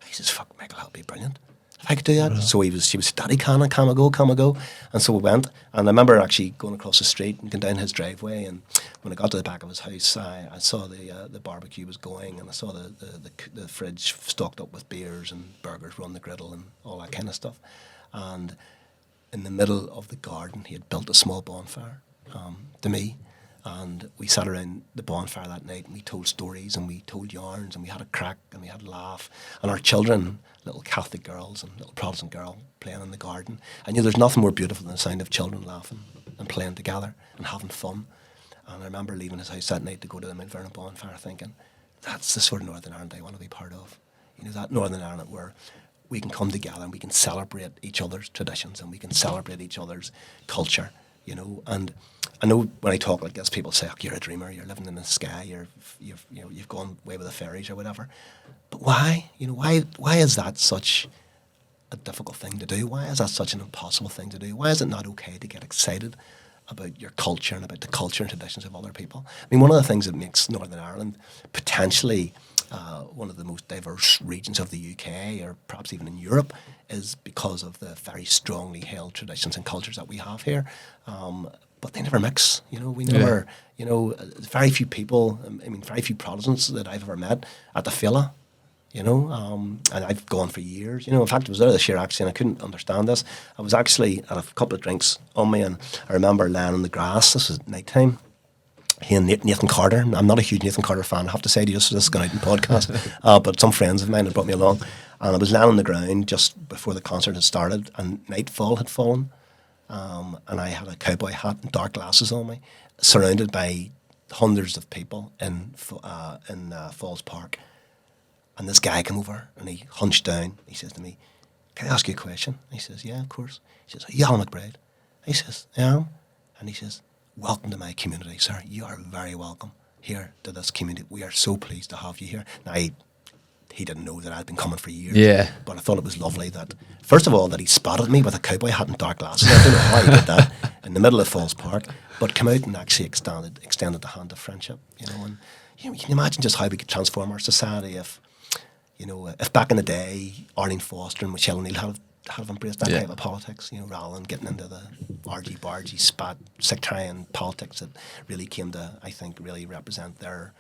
He says, "Fuck, Michael, that'll be brilliant if I could do that." Right. So she was, "Daddy, come I go. And so we went, and I remember actually going across the street and going down his driveway, and when I got to the back of his house, I saw the barbecue was going, and I saw the fridge stocked up with beers and burgers on the griddle and all that kind of stuff. And in the middle of the garden, he had built a small bonfire to me. And we sat around the bonfire that night, and we told stories, and we told yarns, and we had a crack, and we had a laugh. And our children, little Catholic girls and little Protestant girl, playing in the garden. And there's nothing more beautiful than the sound of children laughing and playing together and having fun. And I remember leaving his house that night to go to the Mount Vernon bonfire thinking, that's the sort of Northern Ireland I want to be part of. That Northern Ireland where we can come together and we can celebrate each other's traditions and we can celebrate each other's culture, And I know when I talk like this, people say, "Oh, you're a dreamer. You're living in the sky. You've gone way with the fairies or whatever." But why? Why is that such a difficult thing to do? Why is that such an impossible thing to do? Why is it not okay to get excited about your culture and about the culture and traditions of other people? I mean, one of the things that makes Northern Ireland potentially one of the most diverse regions of the UK, or perhaps even in Europe, is because of the very strongly held traditions and cultures that we have here. But they never mix, we never, very few people, very few Protestants that I've ever met at the Fela, and I've gone for years. In fact, I was there this year actually, and I couldn't understand this. I was actually at a couple of drinks on me, and I remember laying in the grass. This was night time. He and Nathan Carter. I'm not a huge Nathan Carter fan, I have to say to you, so this is going out in podcast. But some friends of mine had brought me along, and I was laying on the ground just before the concert had started, and nightfall had fallen, and I had a cowboy hat and dark glasses on me, surrounded by hundreds of people in Falls Park, And this guy came over and he hunched down. He says to me, "Can I ask you a question?" He says, "Yeah, of course." He says, "Are you Alan McBride?" He says, "I am." And he says, "Welcome to my community, sir. You are very welcome here to this community. We are so pleased to have you here." Now, he didn't know that I'd been coming for years. Yeah. But I thought it was lovely that, first of all, that he spotted me with a cowboy hat and dark glasses. I don't know how he did that in the middle of Falls Park, but came out and actually extended the hand of friendship. You know, and you can imagine just how we could transform our society if, you know, if back in the day, Arlene Foster and Michelle O'Neill had embraced that type of politics, you know, rather than getting into the argy-bargy, spat, sectarian politics that really came to, I think, really represent their,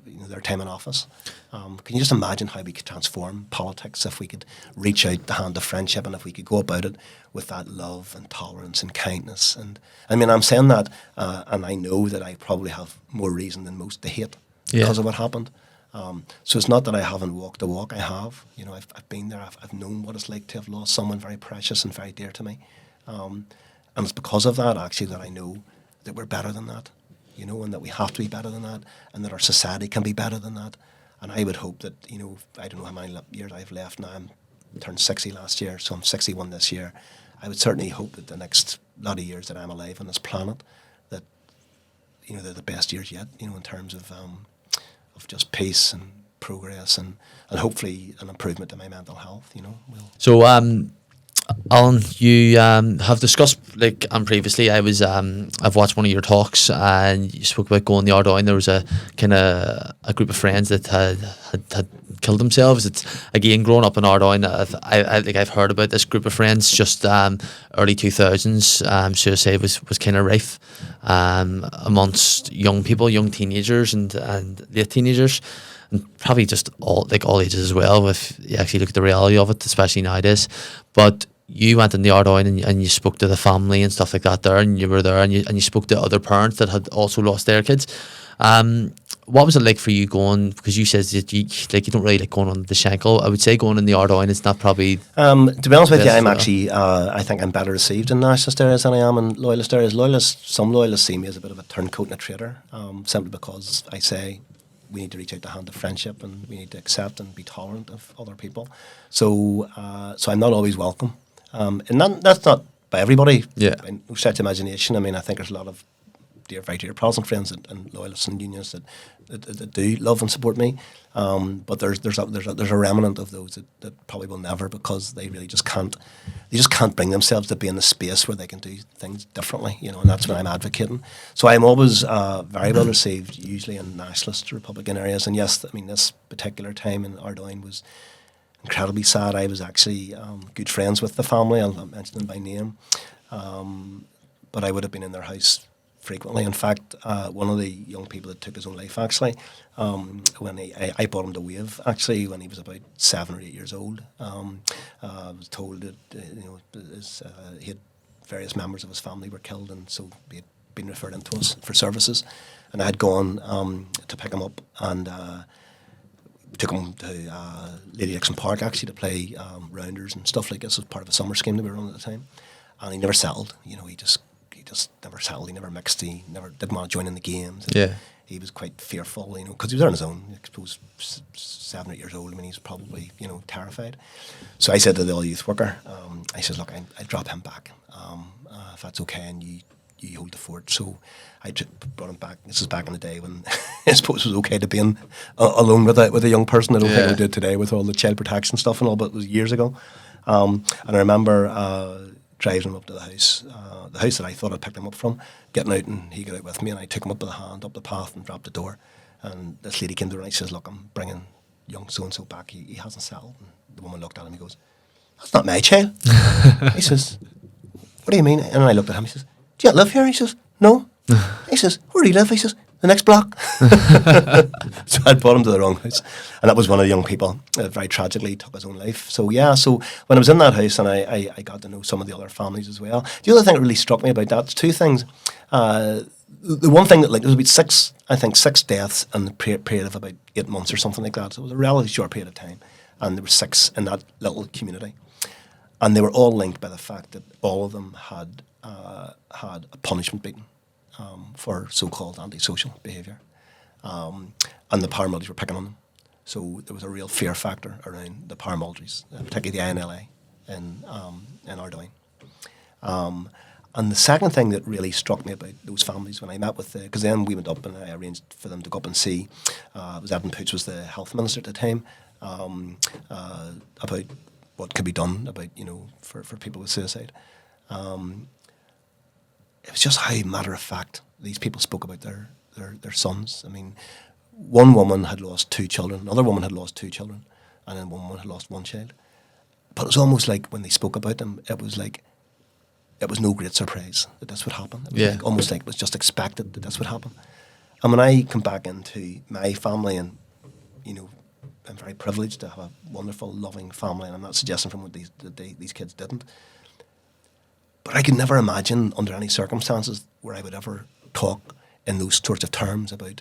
you know, their time in office. Can you just imagine how we could transform politics if we could reach out the hand of friendship and if we could go about it with that love and tolerance and kindness? And I mean, I'm saying that, and I know that I probably have more reason than most to hate because of what happened. So it's not that I haven't walked the walk. I have. You know, I've been there. I've known what it's like to have lost someone very precious and very dear to me. And it's because of that, actually, that I know that we're better than that, you know, and that we have to be better than that, and that our society can be better than that. And I would hope that, you know, I don't know how many years I've left now. I turned 60 last year, so I'm 61 this year. I would certainly hope that the next lot of years that I'm alive on this planet, that, you know, they're the best years yet, you know, in terms of just peace and progress and hopefully an improvement to my mental health, you know. So, Alan, you have discussed, like, and previously I've watched one of your talks and you spoke about going the Ardoyne. There was a kind of a group of friends that had killed themselves. It's, again, growing up in Ardoyne, I've heard about this group of friends. Just early 2000s, suicide was kind of rife amongst young people, young teenagers and late teenagers, and probably just all ages as well, if you actually look at the reality of it, especially nowadays. But you went in the Ardoyne and you spoke to the family and stuff like that there, and you were there and you spoke to other parents that had also lost their kids. What was it like for you going, because you said that you don't really like going on the Shankill. I would say going in the Ardoyne, it's not probably... to be honest with you, I'm actually, I think I'm better received in nationalist areas than I am in loyalist areas. Some loyalists see me as a bit of a turncoat and a traitor, simply because I say we need to reach out the hand of friendship and we need to accept and be tolerant of other people. So I'm not always welcome. And that's not by everybody. Yeah. By no stretch of imagination. I mean, I think there's a lot of very dear Protestant friends and loyalists and unions that do love and support me. But there's a remnant of those that probably will never, because they really just can't. They just can't bring themselves to be in a space where they can do things differently, you know, and that's what I'm advocating. So I'm always very well received, usually in nationalist Republican areas. And yes, I mean, this particular time in Ardoyne was incredibly sad. I was actually good friends with the family. I'll not mention them by name, but I would have been in their house frequently. In fact, one of the young people that took his own life, actually, when I brought him to Wave, actually, when he was about 7 or 8 years old. I was told that he had various members of his family were killed, and so he had been referred into us for services. And I had gone to pick him up, and took him to Lady Dixon Park, actually, to play rounders and stuff like this as part of a summer scheme that we were on at the time. And he never settled. You know, he just never settled. He never mixed. He never didn't want to join in the games. Yeah. He was quite fearful, you know, because he was on his own. I suppose 7 or 8 years old. I mean, he's probably, you know, terrified. So I said to the old youth worker, I said, look, I'll drop him back if that's okay, and you hold the fort. So I brought him back. This is back in the day when I suppose it was okay to be alone with a young person. I don't think we did today with all the child protection stuff and all, but it was years ago. And I remember driving him up to the house that I thought I'd picked him up from, getting out, and he got out with me, and I took him up by the hand, up the path, and dropped the door. And this lady came to her and she says, look, I'm bringing young so-and-so back. He hasn't settled. And the woman looked at him, he goes, that's not my child. He says, what do you mean? And I looked at him, he says, do you live here? He says, no. He says, where do you live? He says, the next block. So I brought him to the wrong house. And that was one of the young people that very tragically took his own life. So yeah, so when I was in that house, and I got to know some of the other families as well. The other thing that really struck me about that, two things. The one thing that, like, there was about six deaths in the period of about 8 months or something like that. So it was a relatively short period of time. And there were 6 in that little community. And they were all linked by the fact that all of them had a punishment beaten for so-called antisocial behaviour. And the paramilitaries were picking on them. So there was a real fear factor around the paramilitaries, particularly the INLA in Ardoyne. And the second thing that really struck me about those families when I met with because then we went up and I arranged for them to go up and see, it was Edmund Poots was the health minister at the time, about what could be done about, for people with suicide. It was just how matter of fact these people spoke about their sons. I mean, one woman had lost 2 children, another woman had lost 2 children, and then one woman had lost 1 child. But it was almost like when they spoke about them, it was like it was no great surprise that this would happen. It was like, almost like it was just expected that this would happen. And when I come back into my family, and I'm very privileged to have a wonderful, loving family, and I'm not suggesting from what these kids didn't. But I could never imagine under any circumstances where I would ever talk in those sorts of terms about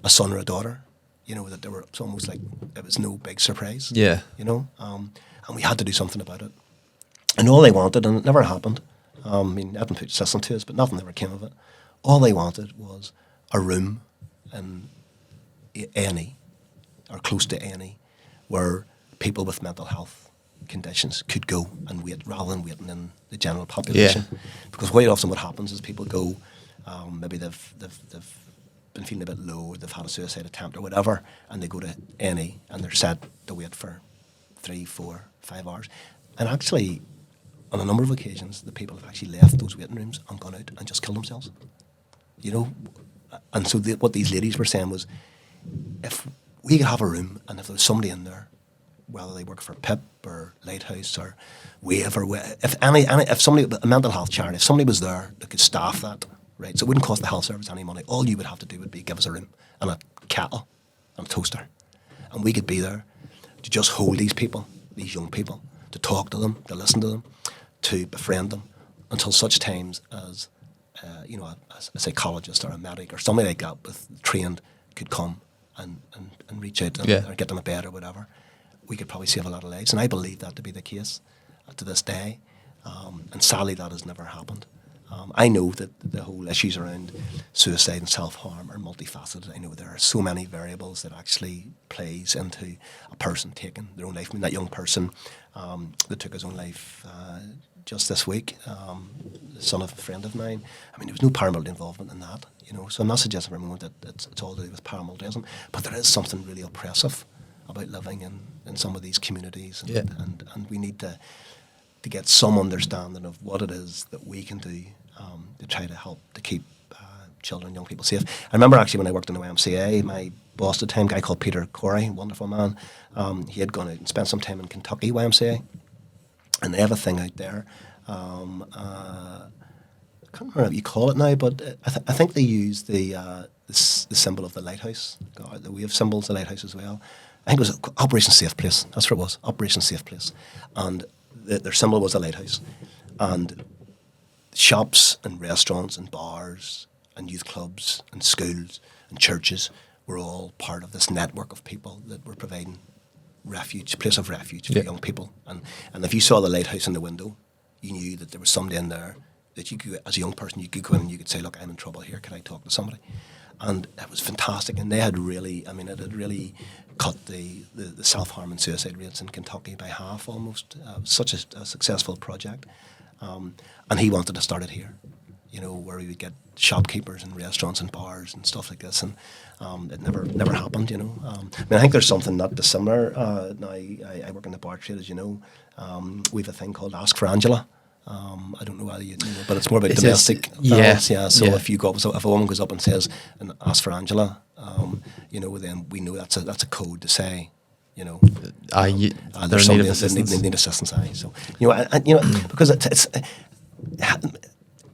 a son or a daughter. That there were, it's almost like it was no big surprise. Yeah. And we had to do something about it. And all they wanted, and it never happened, Edmund Poots listened to us, but nothing ever came of it. All they wanted was a room in A&E, or close to A&E, where people with mental health conditions could go and wait rather than waiting in the general population. Yeah. Because quite often what happens is people go, maybe they've been feeling a bit low, or they've had a suicide attempt or whatever, and they go to A&E and they're set to wait for 3, 4, 5 hours. And actually, on a number of occasions, the people have actually left those waiting rooms and gone out and just killed themselves. And so what these ladies were saying was, if we could have a room, and if there was somebody in there, whether they work for PIP or Lighthouse or Wave or if somebody, a mental health charity, if somebody was there that could staff that, right, so it wouldn't cost the health service any money. All you would have to do would be give us a room and a kettle and a toaster, and we could be there to just hold these people, these young people, to talk to them, to listen to them, to befriend them, until such times as a psychologist or a medic or somebody like that with trained could come and reach out or get them a bed or whatever. We could probably save a lot of lives, and I believe that to be the case to this day. And sadly, that has never happened. I know that the whole issues around suicide and self-harm are multifaceted. I know there are so many variables that actually plays into a person taking their own life. I mean, that young person that took his own life just this week, the son of a friend of mine, I mean, there was no paramilitary involvement in that, so I'm not suggesting for a moment that it's all to do with paramilitarism, but there is something really oppressive about living in some of these communities, and we need to get some understanding of what it is that we can do to try to help to keep children, young people safe. I remember actually when I worked in the YMCA, my boss at the time, a guy called Peter Corey, wonderful man, he had gone out and spent some time in Kentucky YMCA, and they have a thing out there. I can't remember what you call it now, but I think they use the symbol of the lighthouse, the wave symbols, the lighthouse as well. I think it was Operation Safe Place. That's what it was, Operation Safe Place. And their symbol was a lighthouse. And shops and restaurants and bars and youth clubs and schools and churches were all part of this network of people that were providing refuge, place of refuge for young people. And if you saw the lighthouse in the window, you knew that there was somebody in there that you could, as a young person, you could go in and you could say, look, I'm in trouble here, can I talk to somebody? And it was fantastic. And they had really, it had really cut the self-harm and suicide rates in Kentucky by half almost. It was such a successful project. And he wanted to start it here, where we would get shopkeepers and restaurants and bars and stuff like this. And it never happened, I think there's something not dissimilar. Now, I work in the bar trade, as you know. We have a thing called Ask for Angela. I don't know whether you know, but it's more about domestic violence. Yeah. So if if a woman goes up and says and asks for Angela, then we know that's a code to say, there's somebody that need assistance. So because it's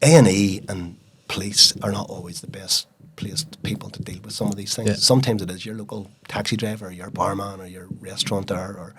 A&E and police are not always the best placed people to deal with some of these things. Yeah. Sometimes it is your local taxi driver, or your barman, or your restaurateur, or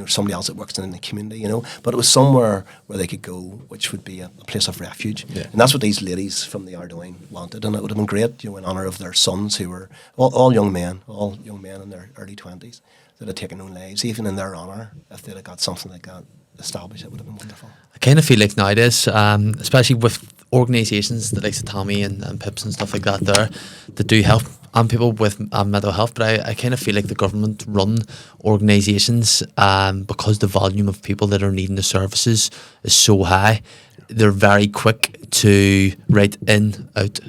somebody else that works in the community. But it was somewhere where they could go, which would be a place of refuge. Yeah. And that's what these ladies from the Ardoyne wanted, and it would have been great, in honour of their sons, who were all young men in their early 20s that had taken their own lives. Even in their honour, if they'd have got something like that established, it would have been wonderful. I kind of feel like nowadays, especially with organisations that like Tommy and Pips and stuff like that, that do help and people with mental health, but I kind of feel like the government run organisations, because the volume of people that are needing the services is so high, they're very quick to write in, out,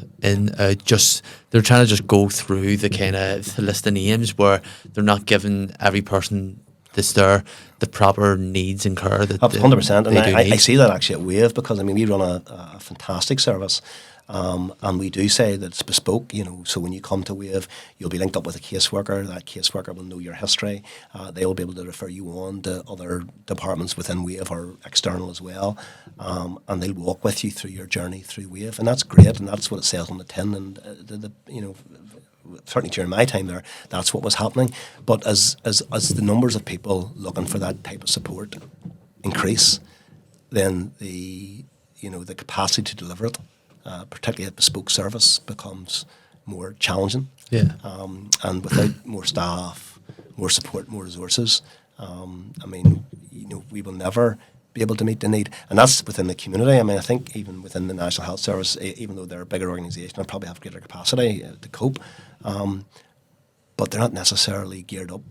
just they're trying to just go through the kind of the list of names where they're not giving every person that's there the proper needs and care that 100%, and I need. see that actually at Wave, because I mean we run a fantastic service, and we do say that it's bespoke. So when you come to Wave, you'll be linked up with a caseworker. That caseworker will know your history. They will be able to refer you on to other departments within Wave or external as well, and they'll walk with you through your journey through Wave, and that's great, and that's what it says on the tin. And certainly during my time there, that's what was happening. But as the numbers of people looking for that type of support increase, then the capacity to deliver it, particularly a bespoke service, becomes more challenging. Yeah. And without more staff, more support, more resources, we will never be able to meet the need. And that's within the community. I mean, I think even within the National Health Service, even though they're a bigger organisation and probably have greater capacity to cope, but they're not necessarily geared up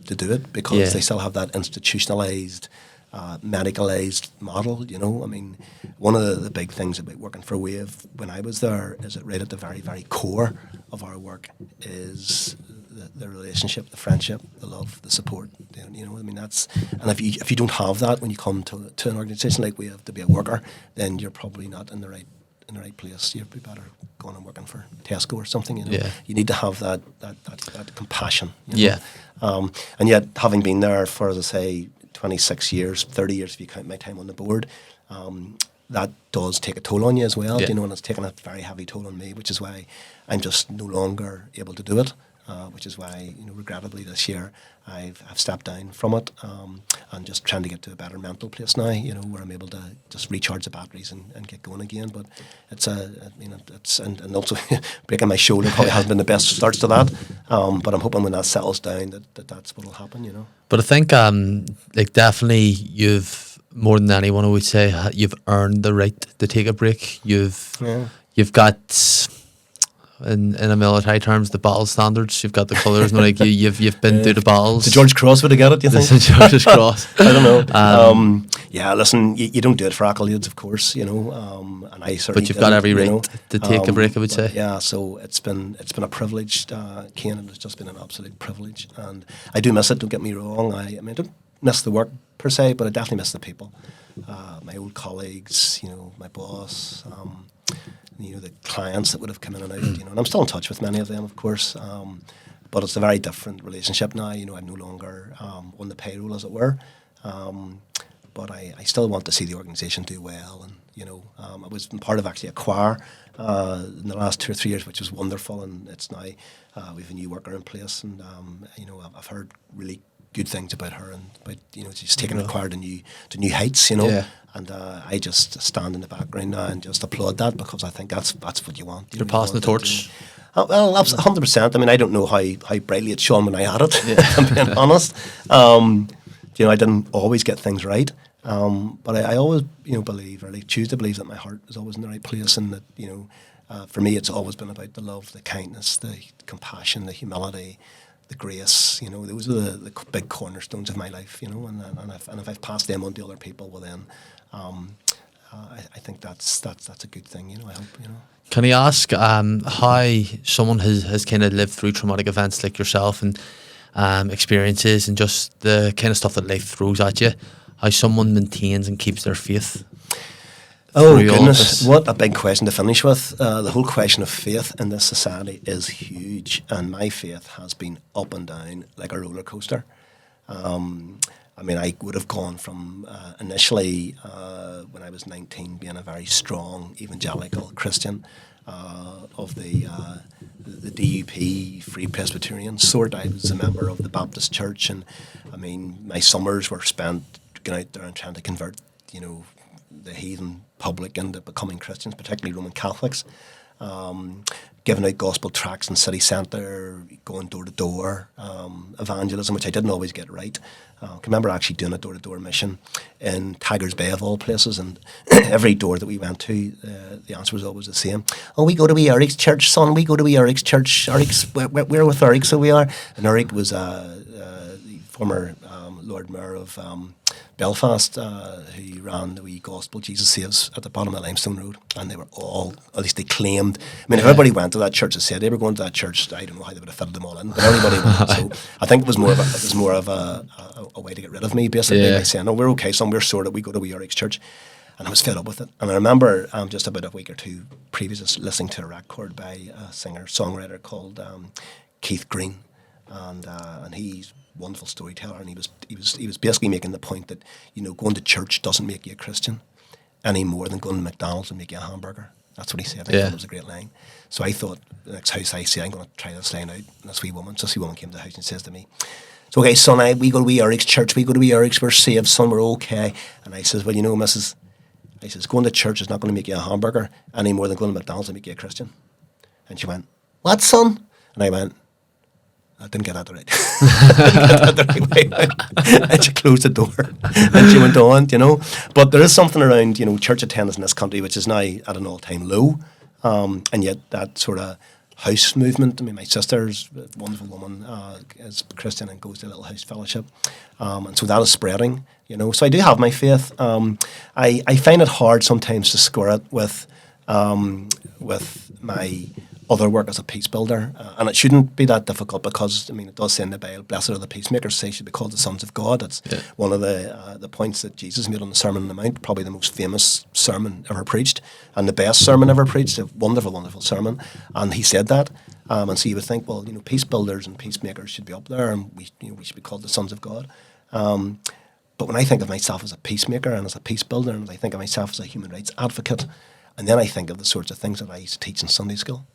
to do it, because they still have that institutionalised, medicalised model. I mean, one of the big things about working for Wave when I was there is that right at the very, very core of our work is the relationship, the friendship, the love, the support. I mean, that's, and if you don't have that when you come to an organisation like Wave to be a worker, then you're probably not in the right place. You'd be better going and working for Tesco or something. You need to have that compassion. And yet, having been there for, as I say, 26 years, 30 years if you count my time on the board, that does take a toll on you as well. And it's taken a very heavy toll on me, which is why I'm just no longer able to do it. Which is why, regrettably this year I've stepped down from it, and just trying to get to a better mental place now, where I'm able to just recharge the batteries and get going again. But it's and also breaking my shoulder probably hasn't been the best starts to that. But I'm hoping when that settles down that's what will happen. But I think definitely you've, more than anyone I would say, you've earned the right to take a break. You've got, in a military terms, the battle standards. You've got the colours, you've been through the battles. The George Cross would have got it, do you think? The George's Cross. I don't know. Listen, you don't do it for accolades, of course, and I certainly. But you've got every right to take a break, I would say. Yeah, so it's been a privilege, Caine. It's just been an absolute privilege, and I do miss it. Don't get me wrong. I don't miss the work per se, but I definitely miss the people, my old colleagues, my boss. The clients that would have come in and out, and I'm still in touch with many of them, of course, but it's a very different relationship now. I'm no longer on the payroll, as it were, but I still want to see the organisation do well, and I was part of actually a choir in the last 2 or 3 years, which was wonderful, and it's now we've a new worker in place, and I've heard really good things about her, and about she's taking the choir to new heights, and I just stand in the background now and just applaud that, because I think that's what you want. You're passing the torch. Well, 100%. I mean, I don't know how brightly it shone when I had it. If I'm being honest. I didn't always get things right, but I always believe, or choose to believe, that my heart is always in the right place, and that for me it's always been about the love, the kindness, the compassion, the humility, the grace. Those are the big cornerstones of my life. And if I've passed them on to other people, well then, I think that's a good thing. I hope. Can I ask how someone has kind of lived through traumatic events like yourself, and experiences, and just the kind of stuff that life throws at you, how someone maintains and keeps their faith? Oh goodness, what a big question to finish with. The whole question of faith in this society is huge, and my faith has been up and down like a roller coaster. I would have gone from initially when I was 19 being a very strong evangelical Christian of the DUP Free Presbyterian sort. I was a member of the Baptist Church, and my summers were spent going out there and trying to convert the heathen public into becoming Christians, particularly Roman Catholics. giving out gospel tracts in city centre, going door to door, evangelism, which I didn't always get right. I can remember actually doing a door-to-door mission in Tigers Bay of all places, and every door that we went to, the answer was always the same. Oh, we go to wee Eric's church, son. We go to wee Eric's church. Eric's, we're with Eric, so we are. And Eric was the former Lord Mayor of Belfast, who ran the wee gospel Jesus Saves at the bottom of Limestone Road, and they were all, at least they claimed. I mean, if everybody went to that church and said they were going to that church, I don't know how they would have fitted them all in, but everybody went. So I think it was more of a way to get rid of me, basically, by saying, "No, we're okay, son, we're sorted. We go to wee Eric's church," and I was fed up with it. And I remember just about a week or two previous listening to a record by a singer-songwriter called Keith Green, and he's wonderful storyteller, and he was basically making the point that, you know, going to church doesn't make you a Christian any more than going to McDonald's and make you a hamburger. That's what he said. I thought it was a great line. So I thought, the next house I see, I'm going to try this line out. And this wee woman came to the house and says to me, "So, okay, son, we go to wee Eric's church, we go to wee Eric's, we're saved, son, we're okay." And I says, "Well, you know, missus," I says, "going to church is not going to make you a hamburger any more than going to McDonald's and make you a Christian." And she went, "What, son?" And I went, "I didn't get that right." I didn't get that the right way. And she closed the door and she went on, you know. But there is something around, you know, church attendance in this country which is now at an all-time low. And yet that sort of house movement, I mean, my sister's a wonderful woman, is Christian and goes to a little house fellowship. And so that is spreading, you know. So I do have my faith. I find it hard sometimes to square it with my other work as a peace builder, and it shouldn't be that difficult, because I mean it does say in the Bible, "Blessed are the peacemakers, they should be called the sons of God." That's one of the points that Jesus made on the Sermon on the Mount, probably the most famous sermon ever preached and the best sermon ever preached. A wonderful sermon, and he said that. And so you would think, well, you know, peace builders and peacemakers should be up there, and we should be called the sons of God. But when I think of myself as a peacemaker and as a peace builder, and I think of myself as a human rights advocate, and then I think of the sorts of things that I used to teach in Sunday school,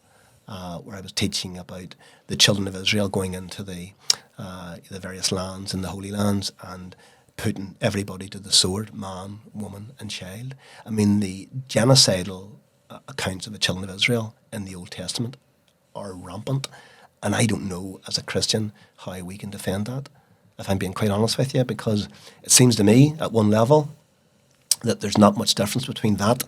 where I was teaching about the children of Israel going into the various lands in the Holy Lands and putting everybody to the sword, man, woman and child. I mean, the genocidal accounts of the children of Israel in the Old Testament are rampant, and I don't know as a Christian how we can defend that, if I'm being quite honest with you, because it seems to me at one level that there's not much difference between that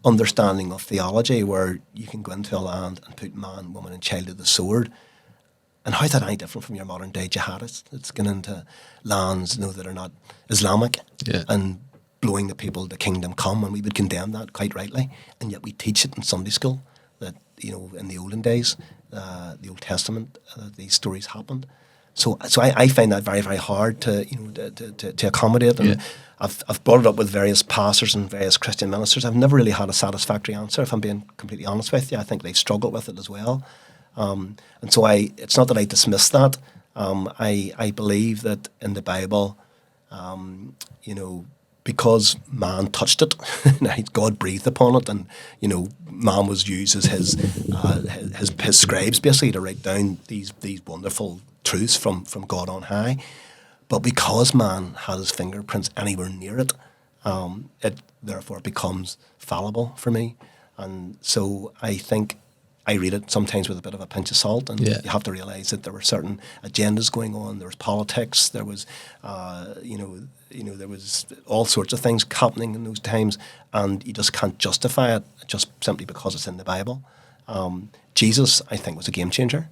understanding of theology, where you can go into a land and put man, woman and child to the sword, and how's that any different from your modern day jihadists that's going into lands, you know, that are not Islamic, and blowing the people to kingdom come, and we would condemn that quite rightly, and yet we teach it in Sunday school that, you know, in the olden days, the Old Testament, these stories happened. So I find that very, very hard to, you know, to accommodate. And I've brought it up with various pastors and various Christian ministers. I've never really had a satisfactory answer, if I'm being completely honest with you. I think they've struggled with it as well. And so it's not that I dismiss that. I believe that in the Bible, you know, because man touched it, God breathed upon it, and, you know, man was used as his scribes basically to write down these wonderful truths from God on high. But because man had his fingerprints anywhere near it, it therefore becomes fallible for me. And so I think I read it sometimes with a bit of a pinch of salt, and you have to realise that there were certain agendas going on. There was politics. There was, you know, there was all sorts of things happening in those times, and you just can't justify it just simply because it's in the Bible. Jesus, I think, was a game changer.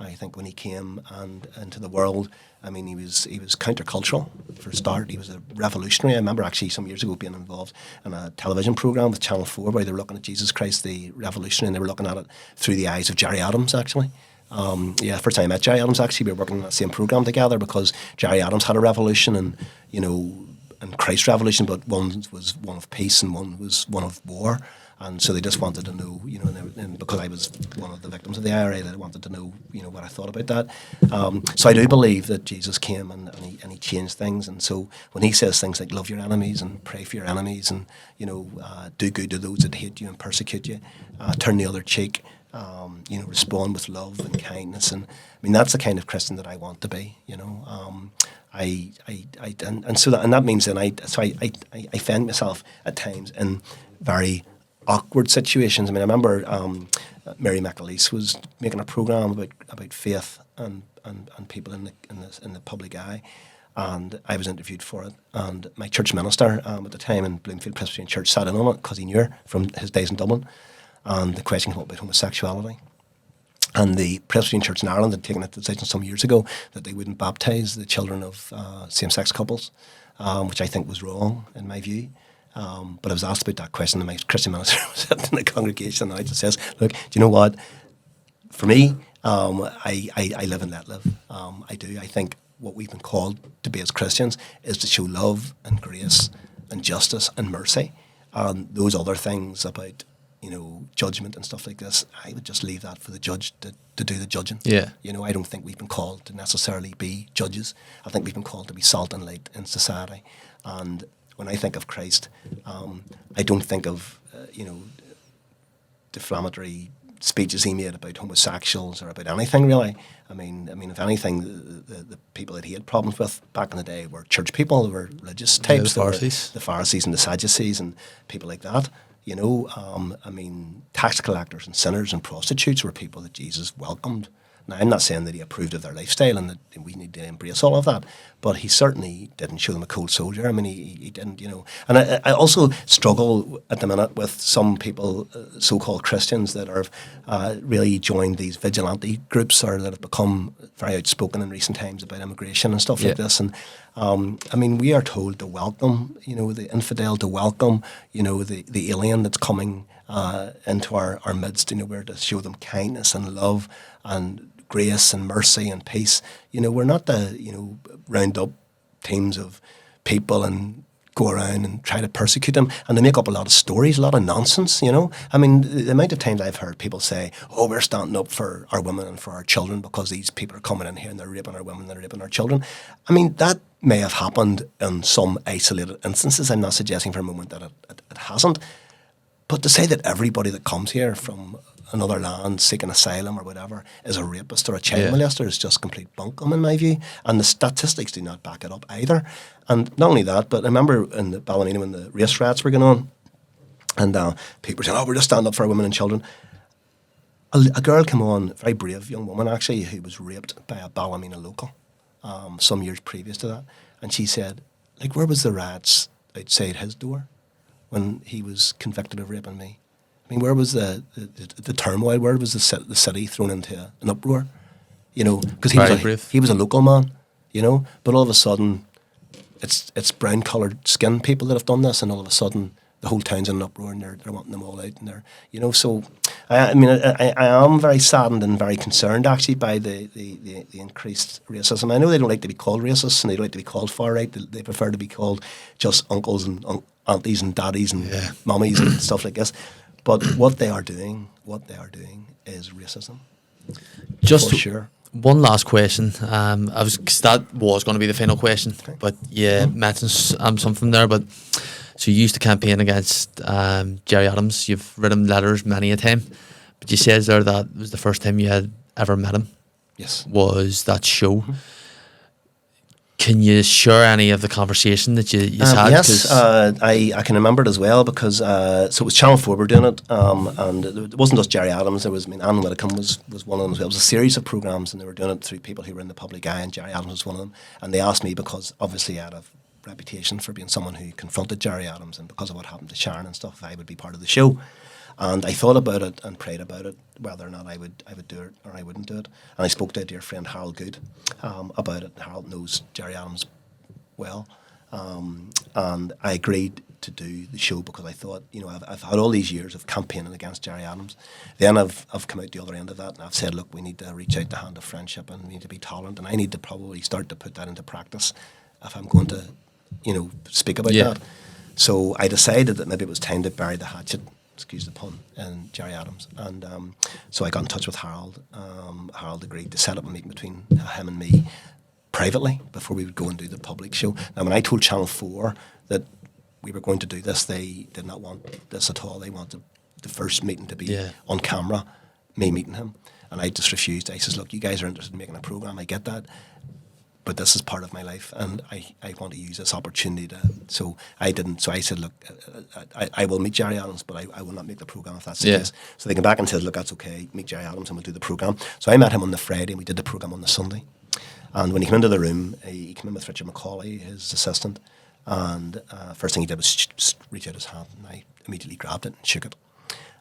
I think when he came and into the world, I mean, he was countercultural for a start. He was a revolutionary. I remember actually some years ago being involved in a television programme with Channel 4 where they were looking at Jesus Christ, the revolutionary, and they were looking at it through the eyes of Jerry Adams, actually. First time I met Jerry Adams, actually, we were working on that same programme together, because Jerry Adams had a revolution, and, you know, and Christ's revolution, but one was one of peace and one was one of war. And so they just wanted to know, you know, and because I was one of the victims of the IRA, they wanted to know, you know, what I thought about that. So I do believe that Jesus came and he changed things. And so when he says things like love your enemies and pray for your enemies, and, you know, do good to those that hate you and persecute you, turn the other cheek, you know, respond with love and kindness. And I mean, that's the kind of Christian that I want to be, you know. So that means that I find myself at times in very awkward situations. I mean, I remember Mary McAleese was making a programme about faith and people in the public eye, and I was interviewed for it. And my church minister at the time in Bloomfield Presbyterian Church sat in on it because he knew her from his days in Dublin, and the question came up about homosexuality. And the Presbyterian Church in Ireland had taken a decision some years ago that they wouldn't baptise the children of same-sex couples, which I think was wrong in my view. But I was asked about that question, and my Christian minister was sitting in the congregation, and I just says, look, do you know what? For me, I live and let live. I do. I think what we've been called to be as Christians is to show love and grace and justice and mercy. And those other things about, judgment and stuff like this, I would just leave that for the judge to do the judging. Yeah. I don't think we've been called to necessarily be judges. I think we've been called to be salt and light in society. And when I think of Christ, I don't think of, deflammatory speeches he made about homosexuals or about anything really. I mean, if anything, the people that he had problems with back in the day were church people, were religious types, the Pharisees. The Pharisees and the Sadducees and people like that. Tax collectors and sinners and prostitutes were people that Jesus welcomed. Now, I'm not saying that he approved of their lifestyle and that we need to embrace all of that, but he certainly didn't show them a cold soldier. I mean, he didn't, And I also struggle at the minute with some people, so-called Christians, that are really joined these vigilante groups or that have become very outspoken in recent times about immigration and stuff like this. And we are told to welcome, the infidel, to welcome, the alien that's coming into our midst. We're to show them kindness and love and grace and mercy and peace. We're not to, round up teams of people and go around and try to persecute them, and they make up a lot of stories, a lot of nonsense, I mean, the amount of times I've heard people say, oh, we're standing up for our women and for our children because these people are coming in here and they're raping our women, they're raping our children. I mean, that may have happened in some isolated instances. I'm not suggesting for a moment that it hasn't. But to say that everybody that comes here from another land seeking asylum or whatever is a rapist or a child molester is just complete bunkum in my view. And the statistics do not back it up either. And not only that, but I remember in the Ballymena when the race riots were going on, and people were saying, oh, we're just standing up for our women and children. A girl came on, a very brave young woman actually, who was raped by a Ballymena local some years previous to that. And she said, where was the riots outside his door when he was convicted of raping me? I mean, where was the turmoil? Where was the city thrown into an uproar? Because he was a local man, But all of a sudden, it's brown coloured skinned people that have done this, and all of a sudden the whole town's in an uproar, and they're wanting them all out, and they're So I am very saddened and very concerned actually by the increased racism. I know they don't like to be called racists, and they don't like to be called far right. They prefer to be called just uncles and aunties and daddies and mummies and stuff like this. But what they are doing is racism. Just for sure. One last question. Cause that was going to be the final question, okay. But mentioned something there. But so you used to campaign against Gerry Adams. You've written letters many a time, but you said there that was the first time you had ever met him. Yes, was that show. Mm-hmm. Can you share any of the conversation that you had? Yes, I can remember it as well because so it was Channel 4 were doing it, and it wasn't just Gerry Adams. There was, Alan McBride was one of them as well. It was a series of programmes, and they were doing it through people who were in the public eye, and Gerry Adams was one of them. And they asked me because obviously I had a reputation for being someone who confronted Gerry Adams, and because of what happened to Sharon and stuff, I would be part of the show. And I thought about it and prayed about it, whether or not I would do it or I wouldn't do it. And I spoke to a dear friend, Harold Good, about it. Harold knows Gerry Adams well. And I agreed to do the show because I thought, I've had all these years of campaigning against Gerry Adams. Then I've come out the other end of that, and I've said, look, we need to reach out the hand of friendship, and we need to be tolerant, and I need to probably start to put that into practice if I'm going to, speak about that. So I decided that maybe it was time to bury the hatchet, excuse the pun, in Gerry Adams. And so I got in touch with Harold. Harold agreed to set up a meeting between him and me privately before we would go and do the public show. Now, when I told Channel 4 that we were going to do this, they did not want this at all. They wanted the first meeting to be on camera, me meeting him. And I just refused. I says, look, you guys are interested in making a programme. I get that. but this is part of my life, and I want to use this opportunity to. So I didn't. So I said, look, I will meet Gerry Adams, but I will not make the programme if that's the case. So they came back and said, look, that's okay. Meet Gerry Adams, and we'll do the programme. So I met him on the Friday, and we did the programme on the Sunday. And when he came into the room, he came in with Richard McCauley, his assistant, and first thing he did was reach out his hand, and I immediately grabbed it and shook it.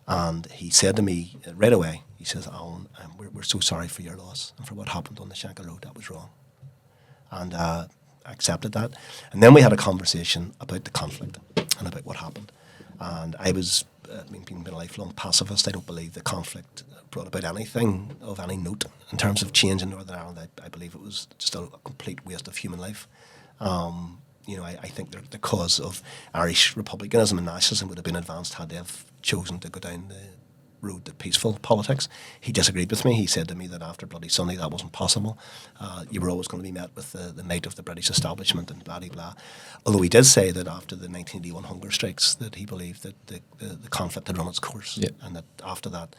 And he said to me right away, he says, Alan, we're so sorry for your loss and for what happened on the Shankill Road. That was wrong. And I accepted that. And then we had a conversation about the conflict and about what happened. And I was, being a lifelong pacifist, I don't believe the conflict brought about anything of any note in terms of change in Northern Ireland. I believe it was just a complete waste of human life. I think the cause of Irish republicanism and nationalism would have been advanced had they have chosen to go down the road to peaceful politics. He disagreed with me. He said to me that after Bloody Sunday that wasn't possible. You were always going to be met with the might of the British establishment and blah, blah, blah. Although he did say that after the 1981 hunger strikes that he believed that the conflict had run its course, and that after that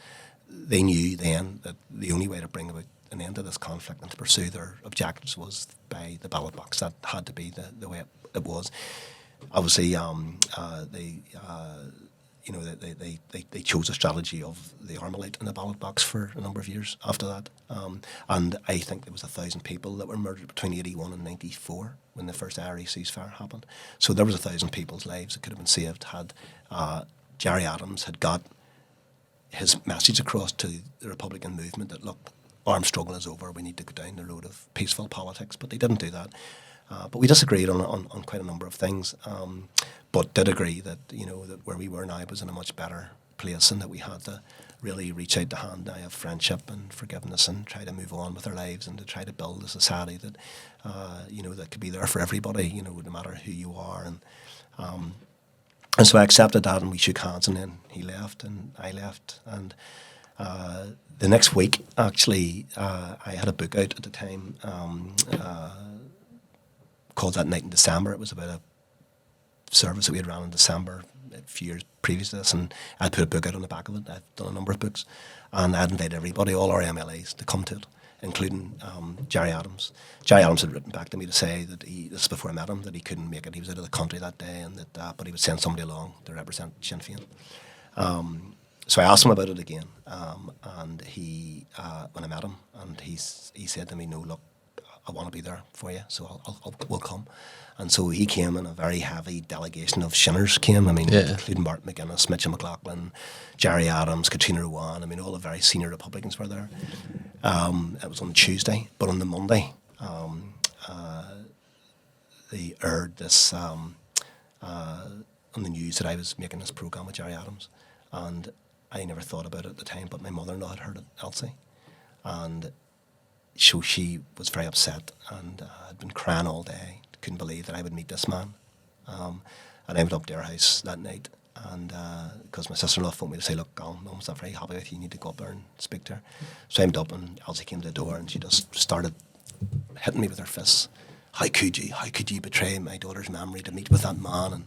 they knew then that the only way to bring about an end to this conflict and to pursue their objectives was by the ballot box. That had to be the way it was. Obviously, they chose a strategy of the Armalite in the ballot box for a number of years after that. And I think there was 1,000 people that were murdered between 81 and 94 when the first Irish ceasefire happened. So there was 1,000 people's lives that could have been saved had Gerry Adams had got his message across to the Republican movement that, look, armed struggle is over, we need to go down the road of peaceful politics. But they didn't do that. But we disagreed on quite a number of things, but did agree that that where we were now was in a much better place, and that we had to really reach out the hand now of friendship and forgiveness and try to move on with our lives and to try to build a society that that could be there for everybody, no matter who you are. And so I accepted that, and we shook hands, and then he left and I left, and the next week actually I had a book out at the time. Called That Night in December. It was about a service that we had ran in December a few years previous to this, and I'd put a book out on the back of it. I'd done a number of books, and I'd invited everybody, all our MLAs, to come to it, including Gerry Adams. Gerry Adams had written back to me to say that this is before I met him, that he couldn't make it. He was out of the country that day, and that but he would send somebody along to represent Sinn Féin. So I asked him about it again, and he, when I met him, and he said to me, no, look, I want to be there for you, so we'll come. And so he came, and a very heavy delegation of Shinners came. Including Martin McGuinness, Mitchell McLaughlin, Gerry Adams, Katrina Rowan. All the very senior Republicans were there. It was on Tuesday, but on the Monday, they aired this on the news that I was making this programme with Gerry Adams, and I never thought about it at the time, but my mother-in-law had heard it, Elsie, and so she was very upset and had been crying all day. Couldn't believe that I would meet this man. And I went up to her house that night, and because my sister-in-law phoned me to say, look, Mum's not very happy with you, you need to go up there and speak to her. So I went up, and Elsie came to the door, and she just started hitting me with her fists. How could you betray my daughter's memory to meet with that man? And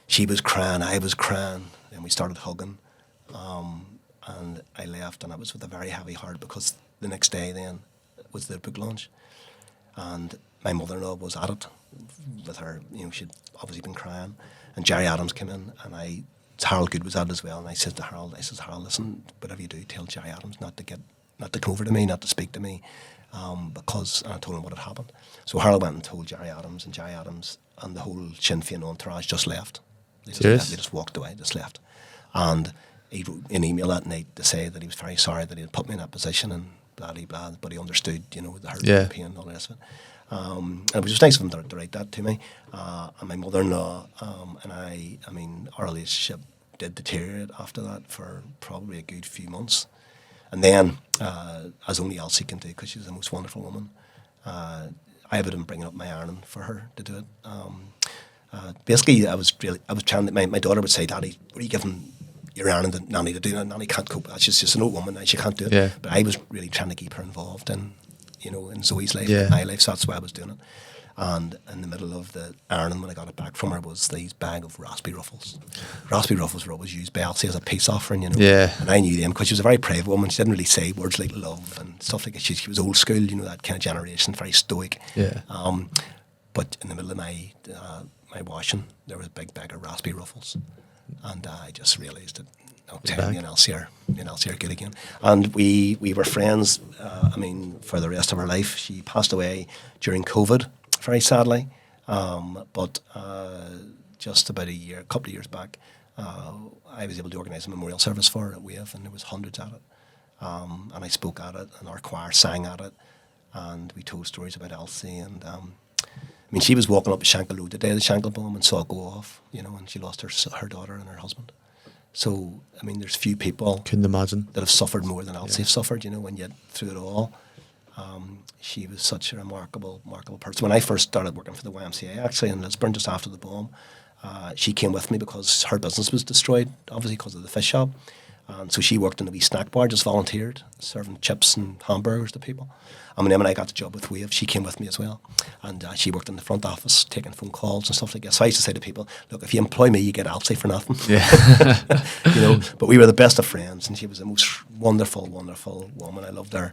she was crying, I was crying, and we started hugging. And I left, and I was with a very heavy heart, because the next day then was the book launch, and my mother-in-law was at it with her. She'd obviously been crying, and Gerry Adams came in, and Harold Good was at it as well. And I said to Harold, Harold, listen, whatever you do, tell Gerry Adams not to come over to me, not to speak to me, because. And I told him what had happened. So Harold went and told Gerry Adams, and Gerry Adams and the whole Sinn Féin entourage just left. They just walked away, just left, and he wrote an email that night to say that he was very sorry that he had put me in that position, and blah, blah, blah, but he understood, the hurt and the pain and all the rest of it. And it was just nice of him to write that to me. And my mother-in-law and I our relationship did deteriorate after that for probably a good few months. And then, as only Elsie can do, because she's the most wonderful woman, I had been bringing up my ironing for her to do it. Basically, I was trying to, my daughter would say, Daddy, what are you giving your ironing to Nanny to do? Nanny can't cope with that. She's just an old woman and she can't do it. Yeah. But I was really trying to keep her involved in Zoe's life, and my life, so that's why I was doing it. And in the middle of the ironing, when I got it back from her, was these bag of raspberry ruffles. Raspberry ruffles were always used by Elsie as a peace offering, you know. Yeah. And I knew them because she was a very private woman. She didn't really say words like love and stuff like that. She was old school, you know, that kind of generation, very stoic. Yeah. But in the middle of my washing, there was a big bag of raspberry ruffles. And I just realised that, okay, me and Elsie are good again. And we were friends, for the rest of her life. She passed away during COVID, very sadly. But just about a couple of years back, I was able to organise a memorial service for her at Wave, and there was hundreds at it. And I spoke at it, and our choir sang at it, and we told stories about Elsie. And she was walking up Shankill Road the day of the Shankill Bomb and saw it go off, you know, and she lost her daughter and her husband. So, there's few people Couldn't imagine that have suffered more than Elsie have suffered, you know, and yet through it all, she was such a remarkable person. When I first started working for the YMCA, actually, in Lisburn, just after the bomb, she came with me because her business was destroyed, obviously because of the fish shop. And so she worked in a wee snack bar, just volunteered, serving chips and hamburgers to people. And when I got the job with Wave, she came with me as well. And she worked in the front office, taking phone calls and stuff like that. So I used to say to people, look, if you employ me, you get Elsie for nothing. Yeah. You know, but we were the best of friends, and she was the most wonderful woman. I loved her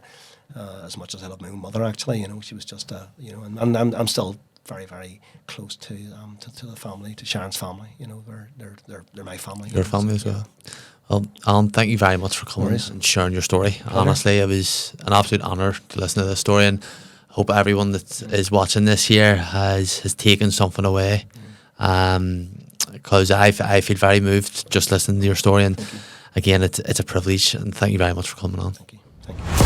as much as I loved my own mother, actually. You know, she was just, and I'm still very, very close to the family, to Sharon's family. You know, they're my family. Your family as well. Well, Alan, thank you very much for coming and sharing your story. Honestly, it was an absolute honour to listen to this story, and I hope everyone that is watching this here has taken something away. Because I feel very moved just listening to your story, and again, it's a privilege, and thank you very much for coming on. Thank you.